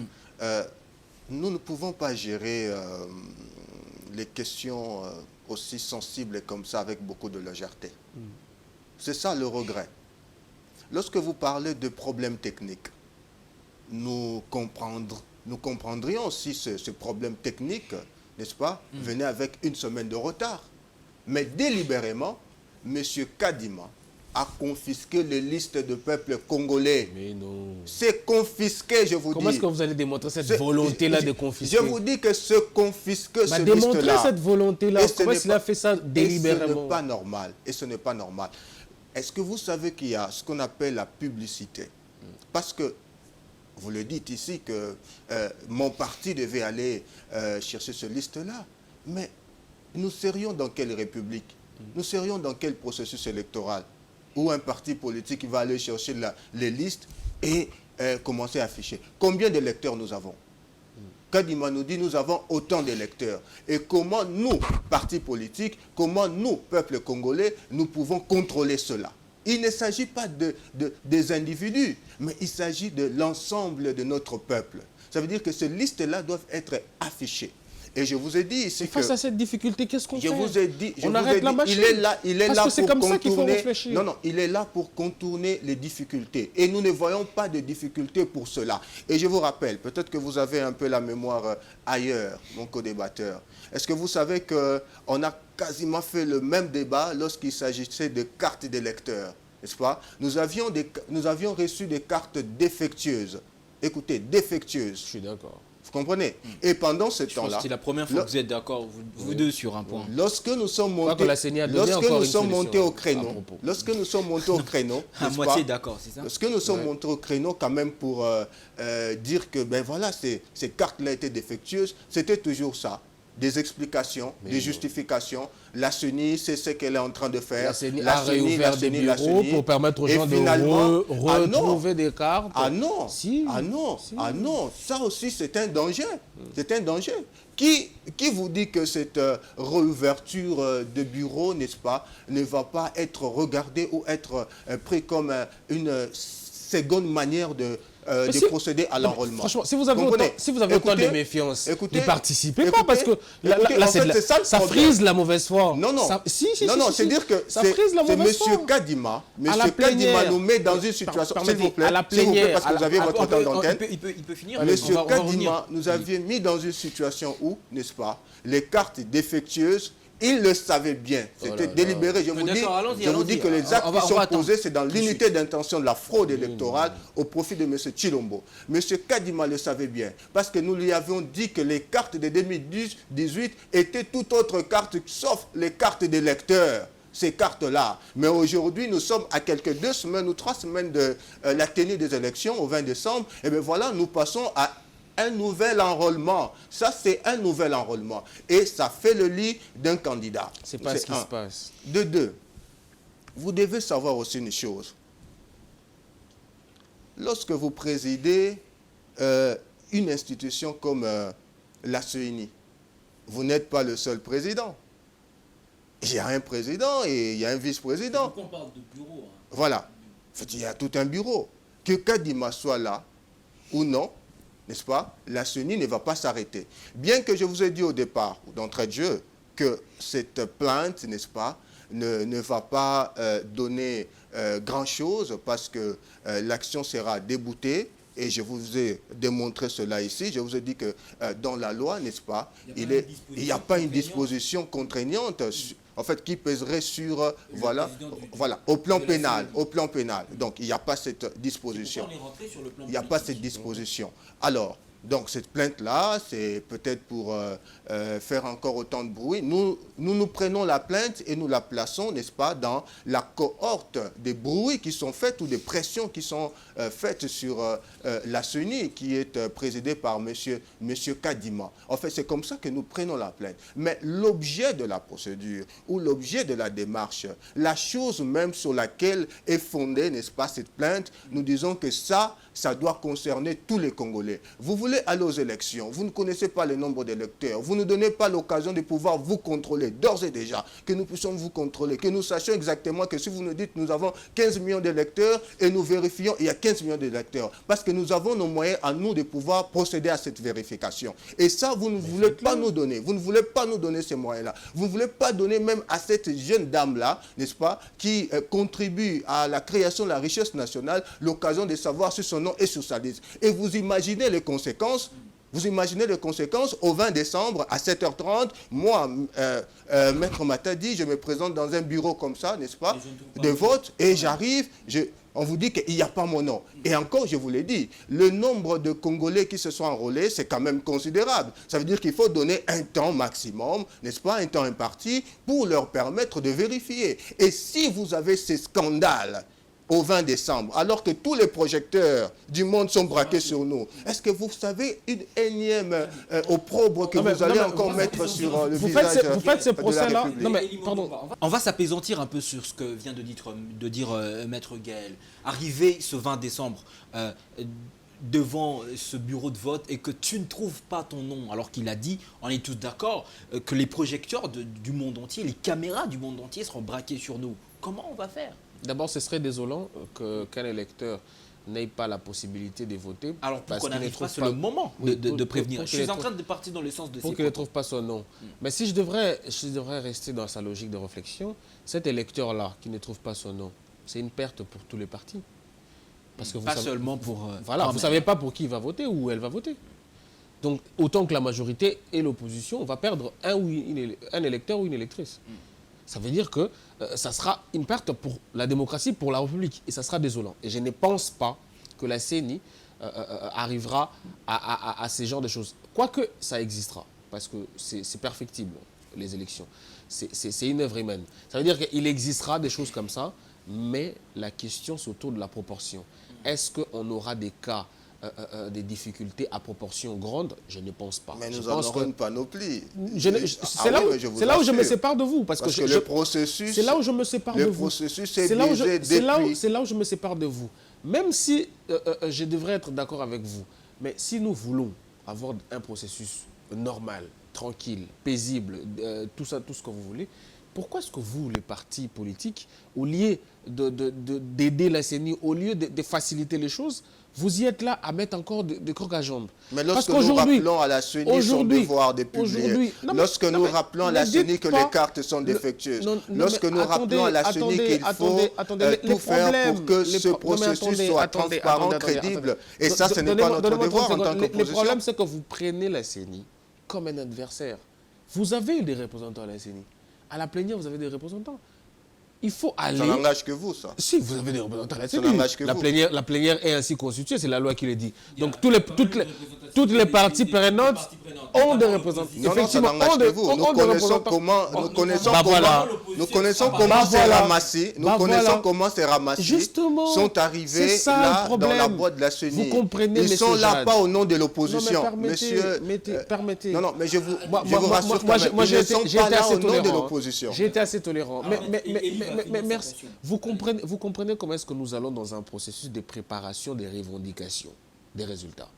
Nous ne pouvons pas gérer les questions aussi sensibles comme ça avec beaucoup de légèreté. C'est ça le regret. Lorsque vous parlez de problèmes techniques, nous comprendrions si ce problème technique, n'est-ce pas, venait avec une semaine de retard. Mais délibérément, M. Kadima a confisqué les listes de peuple congolais. Mais non. C'est confisqué, je vous dis. Comment est-ce que vous allez démontrer cette volonté-là de confisquer? Je vous dis que ce liste-là... Démontrer cette volonté-là. Comment est-ce qu'il a fait ça délibérément? Et ce n'est pas normal. Et ce n'est pas normal. Est-ce que vous savez qu'il y a ce qu'on appelle la publicité? Parce que, vous le dites ici, que mon parti devait aller chercher ce liste-là. Mais nous serions dans quelle république? Nous serions dans quel processus électoral où un parti politique va aller chercher les listes et commencer à afficher? Combien d'électeurs nous avons? Kadima nous dit nous avons autant d'électeurs. Et comment nous, partis politiques, comment nous, peuple congolais, nous pouvons contrôler cela? Il ne s'agit pas des individus, mais il s'agit de l'ensemble de notre peuple. Ça veut dire que ces listes-là doivent être affichées. Et je vous ai dit ici que... Face à cette difficulté, qu'est-ce qu'on fait? Je vous ai dit, on arrête la machine. Il est là Parce que c'est comme ça qu'il faut réfléchir. Non, il est là pour contourner les difficultés. Et nous ne voyons pas de difficultés pour cela. Et je vous rappelle, peut-être que vous avez un peu la mémoire ailleurs, mon co-débatteur. Est-ce que vous savez qu'on a quasiment fait le même débat lorsqu'il s'agissait de cartes d'électeurs, n'est-ce pas? Nous avions reçu des cartes défectueuses. Écoutez, défectueuses. Je suis d'accord. Vous comprenez? Et pendant ce temps-là... C'est la première fois que vous êtes d'accord, vous deux, sur un point. Lorsque nous sommes montés, au créneau, à moitié d'accord, c'est ça? Lorsque nous sommes montés au créneau quand même pour dire que, ben voilà, ces cartes-là étaient défectueuses, c'était toujours ça. Des explications, des justifications. La CENI, c'est ce qu'elle est en train de faire. La CENI a réouvert des bureaux pour permettre aux gens de retrouver des cartes. Ah non, ah non, ça aussi c'est un danger. C'est un danger. Qui vous dit que cette réouverture de bureaux, n'est-ce pas, ne va pas être regardée ou être pris comme une seconde manière de procéder à l'enrôlement. Franchement, si vous avez autant de méfiance, ne participez pas parce que là, ça frise la mauvaise foi. Non, c'est dire que c'est M. Kadima. M. Kadima nous met dans une situation, s'il vous plaît, parce que vous avez votre temps d'antenne. Il peut finir. M. Kadima nous avait mis dans une situation où, n'est-ce pas, les cartes défectueuses, il le savait bien. C'était délibéré. Je vous dis que les actes qui sont posés, c'est dans l'unité d'intention de la fraude électorale au profit de M. Chilombo. M. Kadima le savait bien. Parce que nous lui avions dit que les cartes de 2018 étaient toute autre carte, sauf les cartes d'électeurs. Ces cartes-là. Mais aujourd'hui, nous sommes à quelques 2 semaines ou 3 semaines de la tenue des élections, au 20 décembre. Et bien voilà, nous passons à un nouvel enrôlement. Ça, c'est un nouvel enrôlement. Et ça fait le lit d'un candidat. C'est pas ce qui se passe. De deux, vous devez savoir aussi une chose. Lorsque vous présidez une institution comme la CENI, vous n'êtes pas le seul président. Il y a un président et il y a un vice-président. On parle de bureau. Voilà. Il y a tout un bureau. Que Kadima soit là ou non, n'est-ce pas, la CENI ne va pas s'arrêter. Bien que je vous ai dit au départ, d'entrée de jeu, que cette plainte, n'est-ce pas, ne va pas donner grand-chose parce que l'action sera déboutée. Et je vous ai démontré cela ici. Je vous ai dit que dans la loi, n'est-ce pas, il n'y a pas une disposition contraignante en fait, qui pèserait sur, voilà, au plan pénal. Donc, il n'y a pas cette disposition. Il n'y a pas cette disposition. Alors, donc, cette plainte-là, c'est peut-être pour faire encore autant de bruit. Nous prenons la plainte et nous la plaçons, n'est-ce pas, dans la cohorte des bruits qui sont faits ou des pressions qui sont faites sur la CENI, qui est présidée par M. Kadima. En fait, c'est comme ça que nous prenons la plainte. Mais l'objet de la procédure ou l'objet de la démarche, la chose même sur laquelle est fondée, n'est-ce pas, cette plainte, nous disons que ça doit concerner tous les Congolais. Vous voulez aller aux élections, vous ne connaissez pas le nombre d'électeurs, vous ne donnez pas l'occasion de pouvoir vous contrôler, d'ores et déjà, que nous puissions vous contrôler, que nous sachions exactement que si vous nous dites nous avons 15 millions d'électeurs et nous vérifions, il y a 15 millions d'électeurs, parce que nous avons nos moyens à nous de pouvoir procéder à cette vérification. Et ça, vous ne voulez pas nous donner, vous ne voulez pas nous donner ces moyens-là, vous ne voulez pas donner même à cette jeune dame-là, n'est-ce pas, qui contribue à la création de la richesse nationale, l'occasion de savoir sur son nom et sur sa liste. Et vous imaginez les conséquences. Vous imaginez les conséquences au 20 décembre à 7h30. Moi, Maître Matadi, je me présente dans un bureau comme ça, n'est-ce pas, de vote, et j'arrive, on vous dit qu'il n'y a pas mon nom. Et encore, je vous l'ai dit, le nombre de Congolais qui se sont enrôlés, c'est quand même considérable. Ça veut dire qu'il faut donner un temps maximum, n'est-ce pas, un temps imparti, pour leur permettre de vérifier. Et si vous avez ces scandales au 20 décembre, alors que tous les projecteurs du monde sont braqués sur nous, est-ce que vous savez une énième opprobre que vous allez encore mettre sur le visage de la République? Vous faites ces procès-là? On va s'apaisantir un peu sur ce que vient de dire Maître Gaël. Arrivé ce 20 décembre, devant ce bureau de vote et que tu ne trouves pas ton nom, alors qu'il a dit, on est tous d'accord, que les projecteurs du monde entier, les caméras du monde entier seront braqués sur nous. Comment on va faire? D'abord, ce serait désolant qu'un électeur n'ait pas la possibilité de voter. Alors pourquoi on n'arrive pas sur le moment de prévenir? Je suis en train de partir dans le sens de... Pour qu'il ne trouve pas son nom. Mais si je devrais rester dans sa logique de réflexion, cet électeur-là qui ne trouve pas son nom, c'est une perte pour tous les partis. Parce que pas seulement pour... Voilà, vous ne savez pas pour qui il va voter ou elle va voter. Donc, autant que la majorité et l'opposition, on va perdre un électeur ou une électrice. Ça veut dire que ça sera une perte pour la démocratie, pour la République. Et ça sera désolant. Et je ne pense pas que la CENI arrivera à ces genres de choses. Quoique ça existera, parce que c'est perfectible, les élections. C'est une œuvre humaine. Ça veut dire qu'il existera des choses comme ça, mais la question c'est autour de la proportion. Est-ce qu'on aura des cas, des difficultés à proportion grande? Je ne pense pas. Mais nous n'en aurons une panoplie. C'est là où je me sépare de vous. Parce que le processus... C'est là où je me sépare de vous. Le processus est biaisé depuis... C'est là où je me sépare de vous. Même si je devrais être d'accord avec vous, mais si nous voulons avoir un processus normal, tranquille, paisible, tout ça, tout ce que vous voulez, pourquoi est-ce que vous, les partis politiques, au lieu d'aider la CENI, au lieu de faciliter les choses, vous y êtes là à mettre encore des crocs à jambes? Mais lorsque nous rappelons à la CENI son devoir de publier, lorsque nous rappelons à la CENI que les cartes sont défectueuses, lorsque nous rappelons à la CENI qu'il faut tout faire pour que ce processus soit transparent, crédible, et ça, ce n'est pas notre devoir en tant qu'opposition. Le problème, c'est que vous prenez la CENI comme un adversaire. Vous avez des représentants à la CENI. À la plénière, vous avez des représentants. Il faut aller... Ça n'engage que vous, ça. Si, vous avez des représentants à la CENI. Ça n'engage que vous. La plénière est ainsi constituée, c'est la loi qui le dit. Donc, toutes les parties prenantes ont des représentants. Non, non, ça n'engage que vous. Nous connaissons comment c'est ramassé. Nous connaissons comment c'est ramassé. Justement, sont arrivés là, dans la boîte de la CENI. Vous comprenez, ils sont là pas au nom de l'opposition. Permettez. Non, mais je vous rassure quand même. Ils ne sont pas là au nom de l'opposition. J'ai été assez tolérant. Mais merci. Vous comprenez comment est-ce que nous allons dans un processus de préparation des revendications, des résultats.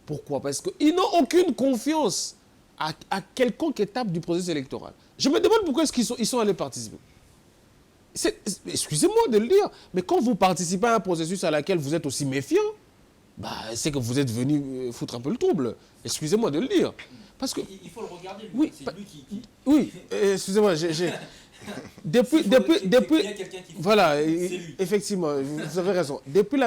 Pourquoi? Parce qu'ils n'ont aucune confiance à quelconque étape du processus électoral. Je me demande pourquoi est-ce qu'ils sont allés participer. Excusez-moi de le dire, mais quand vous participez à un processus à laquelle vous êtes aussi méfiant, bah, c'est que vous êtes venu foutre un peu le trouble. Excusez-moi de le dire. Parce que, il faut le regarder, lui. Oui, c'est lui qui... Oui, excusez-moi, Depuis, voilà, effectivement, vous avez raison. Depuis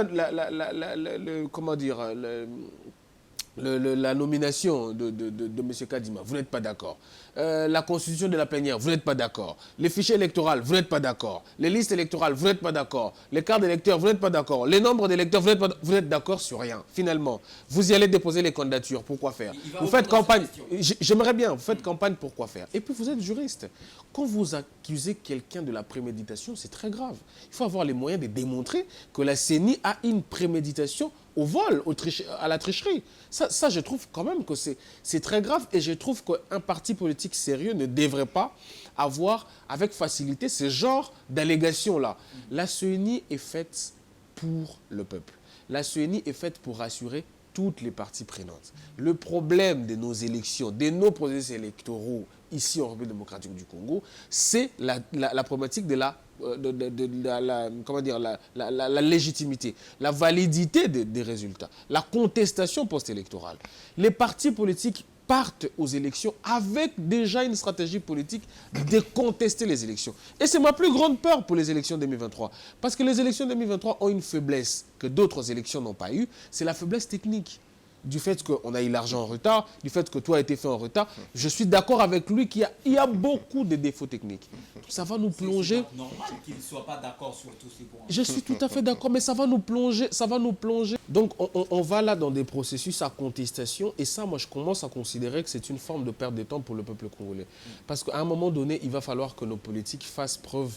la nomination de M. Kadima, vous n'êtes pas d'accord. La constitution de la plénière, vous n'êtes pas d'accord. Les fichiers électoraux, vous n'êtes pas d'accord. Les listes électorales, vous n'êtes pas d'accord. Les cartes d'électeurs, vous n'êtes pas d'accord. Les nombres d'électeurs, vous n'êtes d'accord sur rien. Finalement, vous y allez déposer les candidatures. Pourquoi faire? Vous faites campagne. J'aimerais bien, vous faites campagne, pourquoi faire? Et puis vous êtes juriste. Quand vous accusez quelqu'un de la préméditation, c'est très grave. Il faut avoir les moyens de démontrer que la CENI a une préméditation au vol, à la tricherie. Ça, je trouve quand même que c'est très grave et je trouve qu'un parti politique sérieux ne devrait pas avoir avec facilité ce genre d'allégations-là. La CENI est faite pour le peuple. La CENI est faite pour rassurer toutes les parties prenantes. Le problème de nos élections, de nos processus électoraux ici en République démocratique du Congo, c'est la problématique de la légitimité, la validité des résultats, la contestation post-électorale. Les partis politiques partent aux élections avec déjà une stratégie politique de contester les élections. Et c'est ma plus grande peur pour les élections 2023. Parce que les élections 2023 ont une faiblesse que d'autres élections n'ont pas eue, c'est la faiblesse technique. Du fait qu'on a eu l'argent en retard, du fait que tout a été fait en retard, je suis d'accord avec lui qu'il y a beaucoup de défauts techniques. Ça va nous plonger... C'est normal qu'il ne soit pas d'accord sur tous ces points. Je suis tout à fait d'accord, mais ça va nous plonger, Donc on va là dans des processus à contestation, et ça, moi, je commence à considérer que c'est une forme de perte de temps pour le peuple congolais. Parce qu'à un moment donné, il va falloir que nos politiques fassent preuve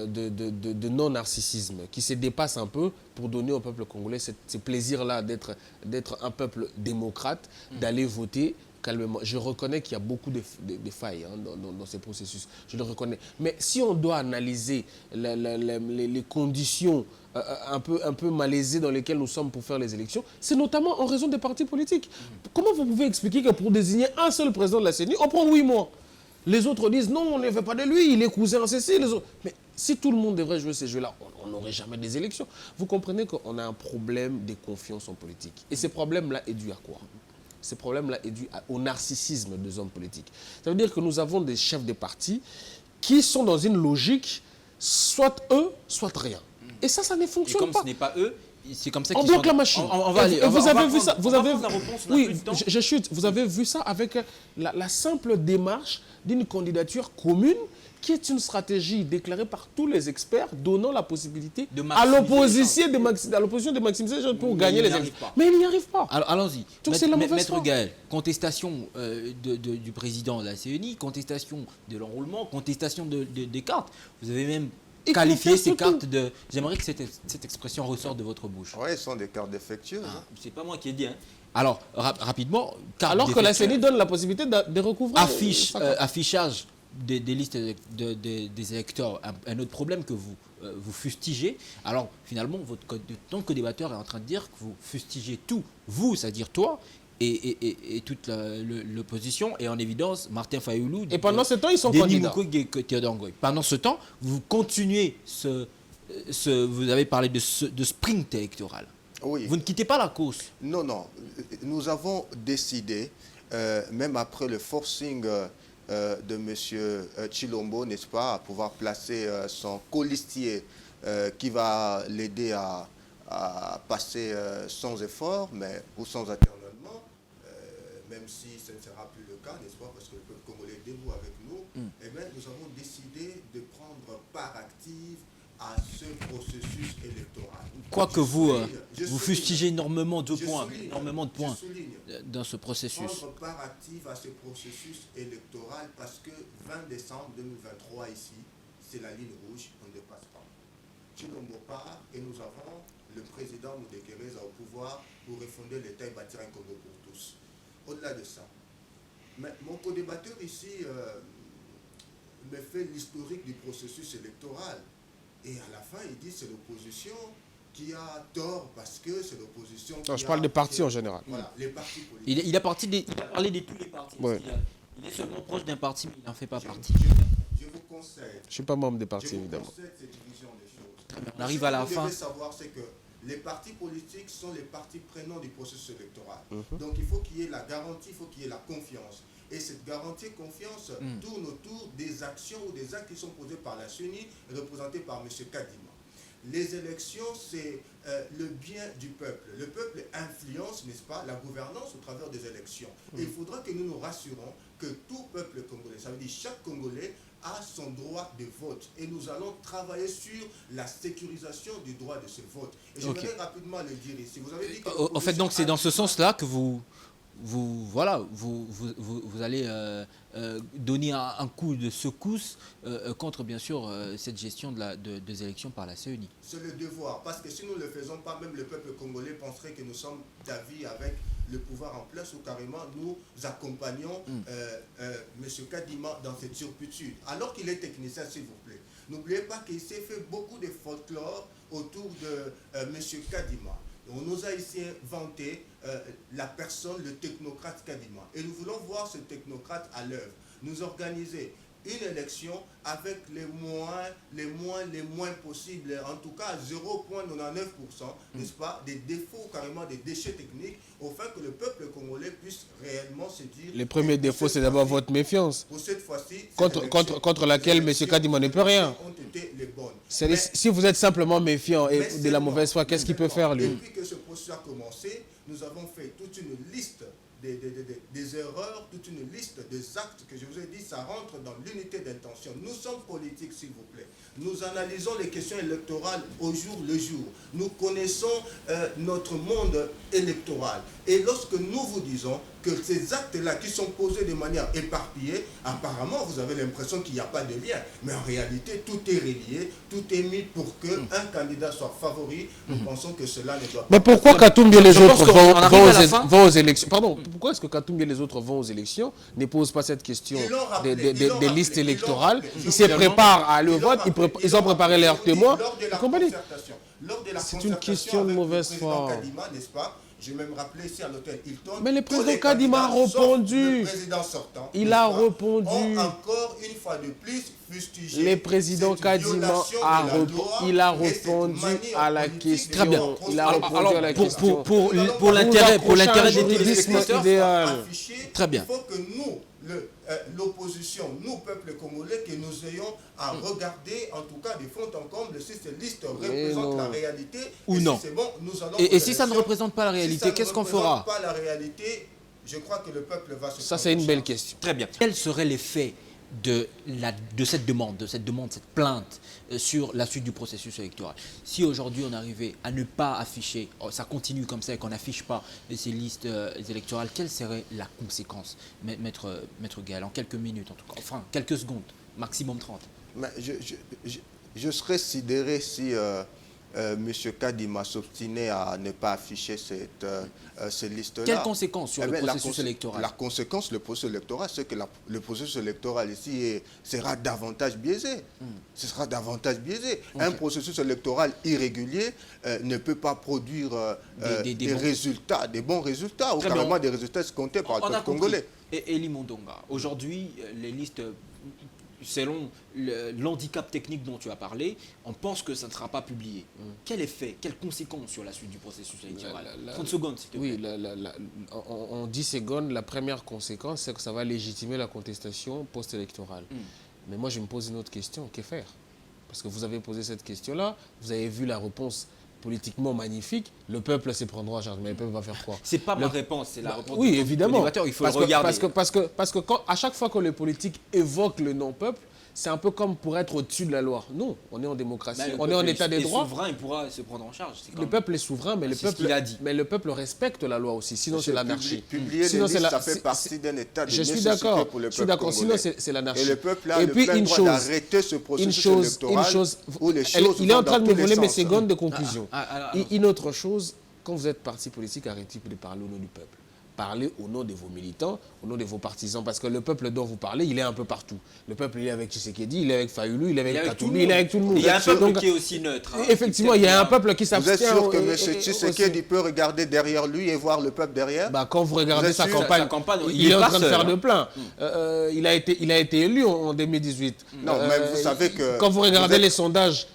de non-narcissisme, qui se dépasse un peu pour donner au peuple congolais ce plaisir-là d'être un peuple démocrate, d'aller voter calmement. Je reconnais qu'il y a beaucoup de failles dans ces processus, je le reconnais. Mais si on doit analyser les conditions un peu malaisées dans lesquelles nous sommes pour faire les élections, c'est notamment en raison des partis politiques. Comment vous pouvez expliquer que pour désigner un seul président de la CENI, on prend 8 mois? Les autres disent non, on ne veut pas de lui, il est cousin en ceci. Les autres... Mais Si tout le monde devrait jouer ces jeux-là, on n'aurait jamais des élections. Vous comprenez qu'on a un problème de confiance en politique. Et ce problème-là est dû à quoi? Ce problème-là est dû au narcissisme des hommes politiques. Ça veut dire que nous avons des chefs de partis qui sont dans une logique, soit eux, soit rien. Et ça ne fonctionne pas. Et comme ce n'est pas eux, c'est comme ça qu'ils on bloque la machine. Vous avez vu ça. Oui, je chute. Vous avez vu ça avec la simple démarche d'une candidature commune qui est une stratégie déclarée par tous les experts donnant la possibilité à l'opposition de maximiser pour gagner les élections. Mais il n'y arrive pas. Alors allons-y. Maître Gaël, contestation du président de la CENI, contestation de l'enrôlement, contestation des cartes. Vous avez même qualifié ces cartes de... J'aimerais que cette expression ressorte de votre bouche. Oui, ce sont des cartes défectueuses. C'est pas moi qui ai dit. Alors, rapidement... Alors que la CENI donne la possibilité de recouvrer... Affichage des listes des électeurs, un autre problème que vous fustigez. Alors, finalement, ton co-débatteur est en train de dire que vous fustigez tout, vous, c'est-à-dire toi, et toute l'opposition, et en évidence, Martin Fayoulou. Et pendant ce temps, ils sont candidats. Pendant ce temps, vous continuez vous avez parlé de sprint électoral. Oui. Vous ne quittez pas la course. Non. Nous avons décidé, même après le forcing de M. Tshilombo, n'est-ce pas, à pouvoir placer son colistier qui va l'aider à passer sans effort, mais ou sans internement, même si ce ne sera plus le cas, n'est-ce pas, parce que le peuple congolais est debout avec nous, eh bien, nous avons décidé de prendre part active à ce processus électoral. Quoique vous fustigez énormément de points dans ce processus. Prendre part active à ce processus électoral parce que 20 décembre 2023 ici, c'est la ligne rouge, on ne dépasse pas. Tshilombo part et nous avons le président Moudekereza au pouvoir pour refonder l'État et bâtir un Congo pour tous. Au-delà de ça, mais mon co-débatteur ici me fait l'historique du processus électoral. Et à la fin, il dit que c'est l'opposition qui a tort parce que c'est l'opposition qui je parle des partis en général. Voilà, les partis politiques. Il a parlé de tous les partis. Ouais. Il est seulement proche d'un parti, mais il n'en fait pas partie. Je vous conseille. Je ne suis pas membre des partis, évidemment. Je vous conseille cette division des choses. On arrive à la fin. Ce que vous devez savoir, c'est que les partis politiques sont les parties prenantes du processus électoral. Donc il faut qu'il y ait la garantie, il faut qu'il y ait la confiance. Et cette garantie et confiance tourne autour des actions ou des actes qui sont posés par la CENI, représentés par M. Kadima. Les élections, c'est le bien du peuple. Le peuple influence, n'est-ce pas, la gouvernance au travers des élections. Et il faudra que nous nous rassurons que tout peuple congolais, ça veut dire chaque Congolais, a son droit de vote. Et nous allons travailler sur la sécurisation du droit de ce vote. Et je voudrais rapidement le dire ici. Vous avez dit que en fait, donc, c'est dans ce sens-là que vous allez donner un coup de secousse contre, bien sûr, cette gestion des élections par la CENI. C'est le devoir, parce que si nous ne le faisons pas, même le peuple congolais penserait que nous sommes d'avis avec le pouvoir en place ou carrément nous accompagnons M. Kadima dans cette turpitude, alors qu'il est technicien, s'il vous plaît. N'oubliez pas qu'il s'est fait beaucoup de folklore autour de M. Kadima. On nous a ici vanté la personne, le technocrate Kadima. Et nous voulons voir ce technocrate à l'œuvre. Nous organiser une élection avec les moins possibles, en tout cas 0,99%, n'est-ce pas, des défauts, carrément des déchets techniques, afin que le peuple congolais puisse réellement se dire... Les premiers défauts, c'est d'abord votre méfiance. Pour cette fois-ci... Contre laquelle M. Kadima ne peut rien. Si vous êtes simplement méfiant et de la mauvaise foi, qu'est-ce qu'il peut faire, lui? Depuis que ce processus a commencé, nous avons fait toute une liste des erreurs, toute une liste des actes que je vous ai dit, ça rentre dans l'unité d'intention. Nous sommes politiques, s'il vous plaît. Nous analysons les questions électorales au jour le jour. Nous connaissons notre monde électoral. Et lorsque nous vous disons que ces actes-là qui sont posés de manière éparpillée, apparemment vous avez l'impression qu'il n'y a pas de lien. Mais en réalité, tout est relié, tout est mis pour qu'un candidat soit favori. Nous pensons que cela ne doit pas... Mais pourquoi Katumbi et les autres vont aux élections? Pardon, pourquoi est-ce que Katumbi et les autres vont aux élections, ne posent pas cette question des listes électorales? Ils se préparent à le vote, ils ont préparé leurs témoins. Lors de la concertation c'est une question de mauvaise foi. N'est-ce pas? je vais me rappeler ici à l'hôtel Hilton. Mais le président Kadima a répondu. Le président sortant. Il a répondu. Ont encore une fois de plus fustigé. Le président Kadima a répondu à la question. Très bien. Il a répondu à la question. Pour l'intérêt des téléspectateurs. Très bien. Il faut que nous, l'opposition, nous, peuple congolais, que nous ayons à regarder, en tout cas, de fond en comble, si ces listes représentent la réalité ou non. Si c'est bon, nous allons et si ça ne représente pas la réalité, qu'est-ce qu'on fera? Si ça ne représente pas la réalité, je crois que le peuple va se... Ça, c'est une belle question. Très bien. Quel serait l'effet de cette demande, cette plainte sur la suite du processus électoral? Si aujourd'hui on arrivait à ne pas afficher, ça continue comme ça et qu'on n'affiche pas ces listes électorales, quelle serait la conséquence, Maître Gaël, en quelques minutes en tout cas, enfin quelques secondes, maximum 30. Mais je serais sidéré si M. Kadima s'obstinait à ne pas afficher ces listes-là. Quelles conséquences sur le processus électoral? La conséquence, le processus électoral, c'est que le processus électoral ici sera davantage biaisé. Ce sera davantage biaisé. Okay. Un processus électoral irrégulier ne peut pas produire des résultats, des bons résultats, ou carrément des résultats escomptés par le peuple congolais. Et Elie Mondonga, aujourd'hui, les listes... Selon l'handicap technique dont tu as parlé, on pense que ça ne sera pas publié. Quel effet, quelles conséquences sur la suite du processus électoral? 30 secondes, s'il te plaît. Oui, en 10 secondes, la première conséquence, c'est que ça va légitimer la contestation post-électorale. Mais moi, je me pose une autre question, que faire? Parce que vous avez posé cette question-là, vous avez vu la réponse politiquement magnifique, le peuple se prendra en charge. Mais le peuple va faire quoi? C'est pas ma réponse, c'est la réponse oui, évidemment. Il faut le regarder. Parce que à chaque fois que les politiques évoquent le non-peuple, c'est un peu comme pour être au-dessus de la loi. Non, on est en démocratie, on est en état des droits. Le souverain, il pourra se prendre en charge. Le peuple est souverain, mais le peuple respecte la loi aussi. Sinon, c'est l'anarchie. Publier les listes, ça fait partie d'un état de nécessité pour le peuple. Je suis d'accord. Sinon, c'est l'anarchie. Et le peuple a le plein droit d'arrêter ce processus électoral où les choses il est en train de me voler mes secondes de conclusion. Une autre chose, quand vous êtes parti politique, arrêtez de parler au nom du peuple. Parlez au nom de vos militants, au nom de vos partisans, parce que le peuple dont vous parlez, il est un peu partout. Le peuple, il est avec Tshisekedi, il est avec Fayulu, il est avec Katoumi, il est avec tout le monde. Il y a un peuple qui est aussi neutre. Effectivement, il y a un peuple qui s'abstient. Vous êtes sûr que M. Tshisekedi peut regarder derrière lui et voir le peuple derrière? Quand vous regardez sa campagne, il est en train de faire le plein. Il a été élu en 2018. Non, mais vous savez que... Quand vous regardez les sondages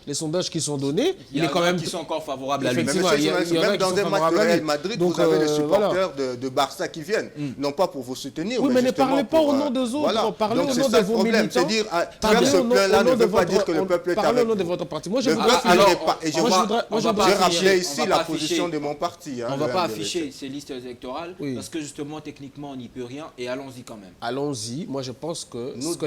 qui sont donnés, il est quand même... qui sont encore favorables à lui. Même dans un match de Real Madrid, vous avez les supporters de Barça qui viennent, non pas pour vous soutenir. Oui, mais ne parlez pas au nom des autres, voilà. Parlez au nom de vos militants. C'est dire, faire ce plein-là ne veut pas dire que le peuple est avec vous. Parlez au nom de votre parti. Moi, je rappelais ici la position de mon parti. On ne va pas afficher ces listes électorales parce que justement, techniquement, on n'y peut rien et allons-y quand même. Allons-y. Moi, je pense que ce que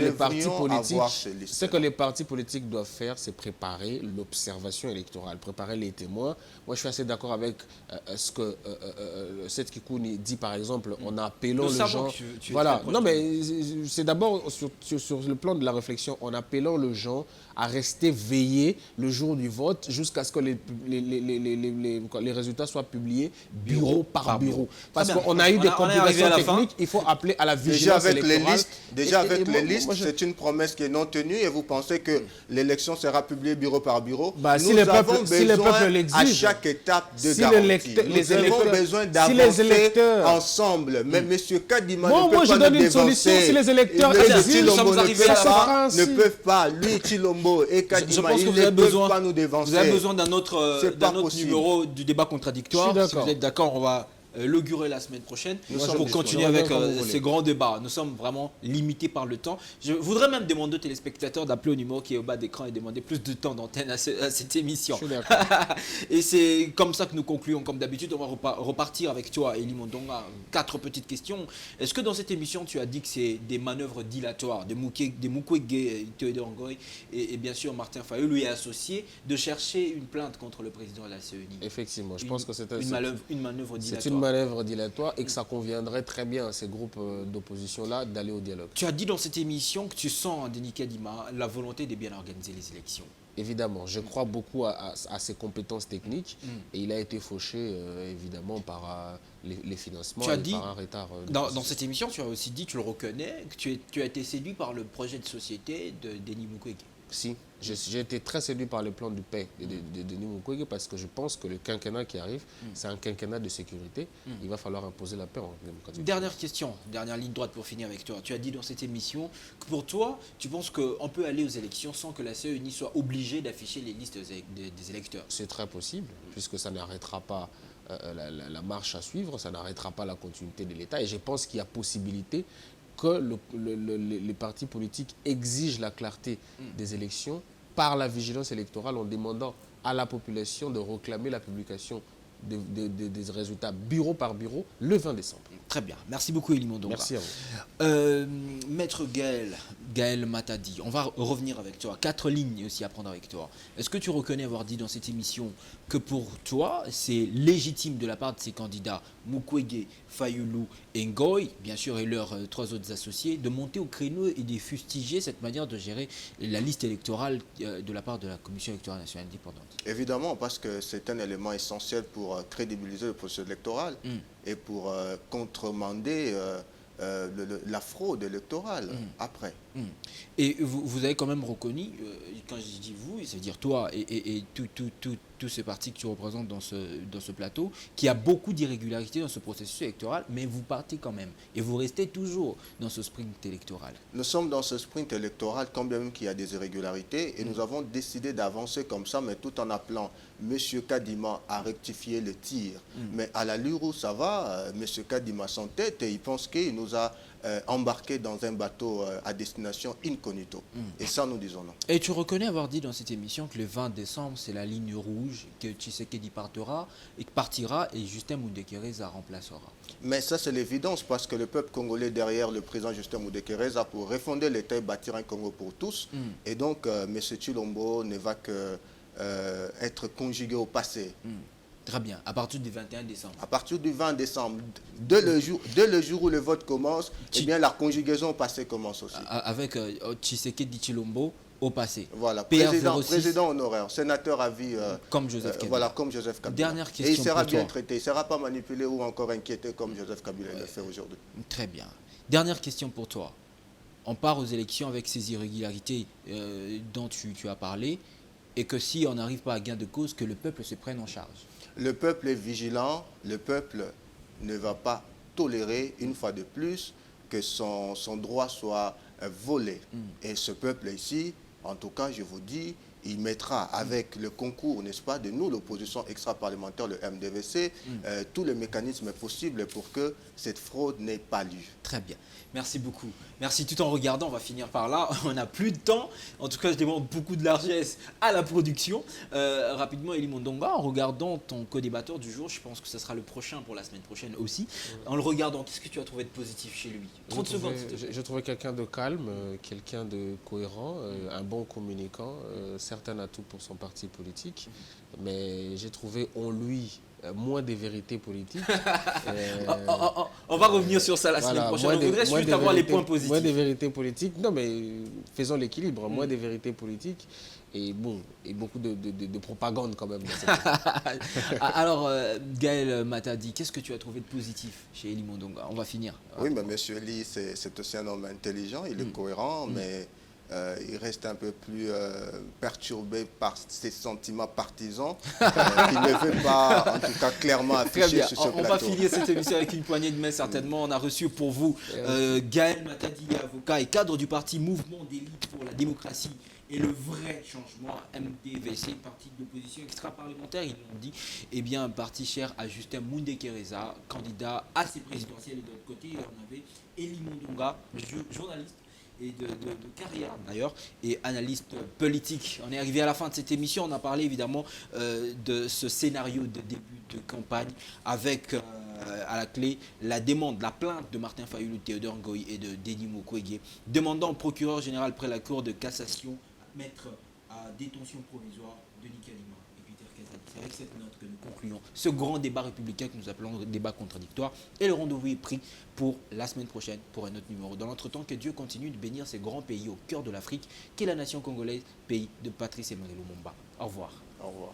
les partis politiques doivent faire, c'est préparer l'observation électorale, préparer les témoins. Moi, je suis assez d'accord avec ce que Seth Kikouni dit, par exemple, en appelant les gens... Voilà. Non, mais c'est d'abord sur le plan de la réflexion, en appelant les gens à rester veillés le jour du vote jusqu'à ce que les résultats soient publiés bureau par bureau. Parce qu'on a eu des complications techniques, il faut appeler à la vigilance électorale. Déjà avec les listes, c'est une promesse qui est non tenue et vous pensez que l'élection sera publiée bureau par bureau. Nous avons besoin à chaque étape de garantie. Nous avons besoin d'avancer ensemble. Mais M. Kadima ne peut pas nous dévancer. Si les électeurs ne peuvent pas, lui, Chilombo et Kadima, ils ne peuvent pas nous dévancer. Vous avez besoin d'un autre numéro du débat contradictoire. Si vous êtes d'accord, on va l'augurer la semaine prochaine pour continuer avec ces grands débats. Nous sommes vraiment limités par le temps. Je voudrais même demander aux téléspectateurs d'appeler au numéro qui est au bas d'écran et demander plus de temps d'antenne à cette émission. Et c'est comme ça que nous concluons. Comme d'habitude, on va repartir avec toi, Elie Mondonga. 4 petites questions. Est-ce que dans cette émission, tu as dit que c'est des manœuvres dilatoires de Mukwege, Théodore Ngoy et bien sûr Martin Fayulu lui est associé de chercher une plainte contre le président de la CENI? Effectivement, je pense que c'est une manœuvre dilatoire. Manœuvre dilatoire et que ça conviendrait très bien à ces groupes d'opposition-là d'aller au dialogue. Tu as dit dans cette émission que tu sens en Denis Kadima la volonté de bien organiser les élections. Évidemment, je crois beaucoup à ses compétences techniques et il a été fauché évidemment par les financements et par un retard. Dans cette émission, tu as aussi dit, tu le reconnais, que tu as été séduit par le projet de société de Denis Mukwege. Si, J'ai été très séduit par le plan du paix de Denis Mukwege parce que je pense que le quinquennat qui arrive, c'est un quinquennat de sécurité. Il va falloir imposer la paix en démocratie. Dernière question, dernière ligne droite pour finir avec toi. Tu as dit dans cette émission que pour toi, tu penses qu'on peut aller aux élections sans que la CENI soit obligée d'afficher les listes des électeurs? C'est très possible, puisque ça n'arrêtera pas la marche à suivre, ça n'arrêtera pas la continuité de l'État. Et je pense qu'il y a possibilité que les partis politiques exigent la clarté des élections par la vigilance électorale en demandant à la population de réclamer la publication des résultats bureau par bureau le 20 décembre. Très bien. Merci beaucoup, Élie Mondonga. Merci à vous. Maître Gaël Matadi, on va revenir avec toi. 4 lignes aussi à prendre avec toi. Est-ce que tu reconnais avoir dit dans cette émission que pour toi, c'est légitime de la part de ces candidats, Mukwege, Fayulu et Ngoy, bien sûr, et leurs 3 autres associés, de monter au créneau et de fustiger cette manière de gérer la liste électorale de la part de la Commission électorale nationale indépendante? Évidemment, parce que c'est un élément essentiel pour crédibiliser le processus électoral et pour contremander la fraude électorale après. Et vous avez quand même reconnu, quand je dis vous, c'est-à-dire toi et tous ces partis que tu représentes dans ce plateau, qu'il y a beaucoup d'irrégularités dans ce processus électoral, mais vous partez quand même. Et vous restez toujours dans ce sprint électoral. Nous sommes dans ce sprint électoral, quand bien même qu'il y a des irrégularités, et nous avons décidé d'avancer comme ça, mais tout en appelant M. Kadima à rectifier le tir. Mais à l'allure où ça va, M. Kadima s'entête et il pense qu'il nous a embarqué dans un bateau à destination incognito. Et ça, nous disons non. Et tu reconnais avoir dit dans cette émission que le 20 décembre, c'est la ligne rouge, que Tshisekedi partira et Justin Moudekereza remplacera. Mais ça, c'est l'évidence, parce que le peuple congolais derrière le président Justin Moudekereza pour refonder l'État et bâtir un Congo pour tous. Et donc, M. Tshilombo ne va que être conjugué au passé. Très bien, à partir du 21 décembre. À partir du 20 décembre, dès le jour où le vote commence, eh bien, la conjugaison au passé commence aussi. Avec Tshisekedi Tshilombo au passé. Voilà, président honoraire, sénateur à vie. Comme Joseph Kabila. Voilà, comme Joseph Kabila. Dernière question. Et il sera pour bien toi. traité, il ne sera pas manipulé ou encore inquiété comme Joseph Kabila le fait aujourd'hui. Très bien. Dernière question pour toi. On part aux élections avec ces irrégularités dont tu as parlé, et que si on n'arrive pas à gain de cause, que le peuple se prenne en charge. Le peuple est vigilant, le peuple ne va pas tolérer une fois de plus que son droit soit volé. Et ce peuple ici, en tout cas, je vous dis, il mettra avec le concours, n'est-ce pas, de nous, l'opposition extra-parlementaire, le MDVC, tous les mécanismes possibles pour que cette fraude n'ait pas lieu. Très bien. Merci beaucoup. Merci. Tout en regardant, on va finir par là. On n'a plus de temps. En tout cas, je demande beaucoup de largesse à la production. Rapidement, Élie Mondonga, en regardant ton co-débatteur du jour, je pense que ce sera le prochain pour la semaine prochaine aussi. En le regardant, qu'est-ce que tu as trouvé de positif chez lui? 30 secondes. J'ai trouvé quelqu'un de calme, quelqu'un de cohérent, un bon communicant, certains atouts pour son parti politique. Mais j'ai trouvé en lui moins des vérités politiques. On va revenir sur ça la semaine prochaine. On voudrait juste avoir les points positifs. Moins des vérités politiques. Non, mais faisons l'équilibre. Moins des vérités politiques et, bon, et beaucoup de propagande quand même. Alors, Gaël Matadi, qu'est-ce que tu as trouvé de positif chez Élie Mondonga? On va finir. Oui, mais M. Élie, c'est aussi un homme intelligent, il est cohérent, mais il reste un peu plus perturbé par ses sentiments partisans qu'il ne veut pas, en tout cas, clairement afficher sur ce plateau. On va finir cette émission avec une poignée de main, certainement. On a reçu pour vous Gaël Matadi, avocat et cadre du parti Mouvement d'élite pour la démocratie et le vrai changement, MDVC, parti d'opposition extra-parlementaire, ils l'ont dit, eh bien, un parti cher à Justin Moudekereza, candidat à ses présidentielles. Et de l'autre côté, on avait Élie Mondonga, journaliste et de carrière d'ailleurs, et analyste politique. On est arrivé à la fin de cette émission, on a parlé évidemment de ce scénario de début de campagne avec à la clé la demande, la plainte de Martin Fayulu, Théodore Ngoy et de Denis Mukwege, demandant au procureur général près la Cour de cassation à mettre à détention provisoire Denis Kalima et Peter Kazadi. C'est avec cette note que nous concluons ce grand débat républicain que nous appelons débat contradictoire. Et le rendez-vous est pris pour la semaine prochaine pour un autre numéro. Dans l'entretemps, que Dieu continue de bénir ces grands pays au cœur de l'Afrique, qu'est la nation congolaise, pays de Patrice Emery Lumumba. Au revoir. Au revoir.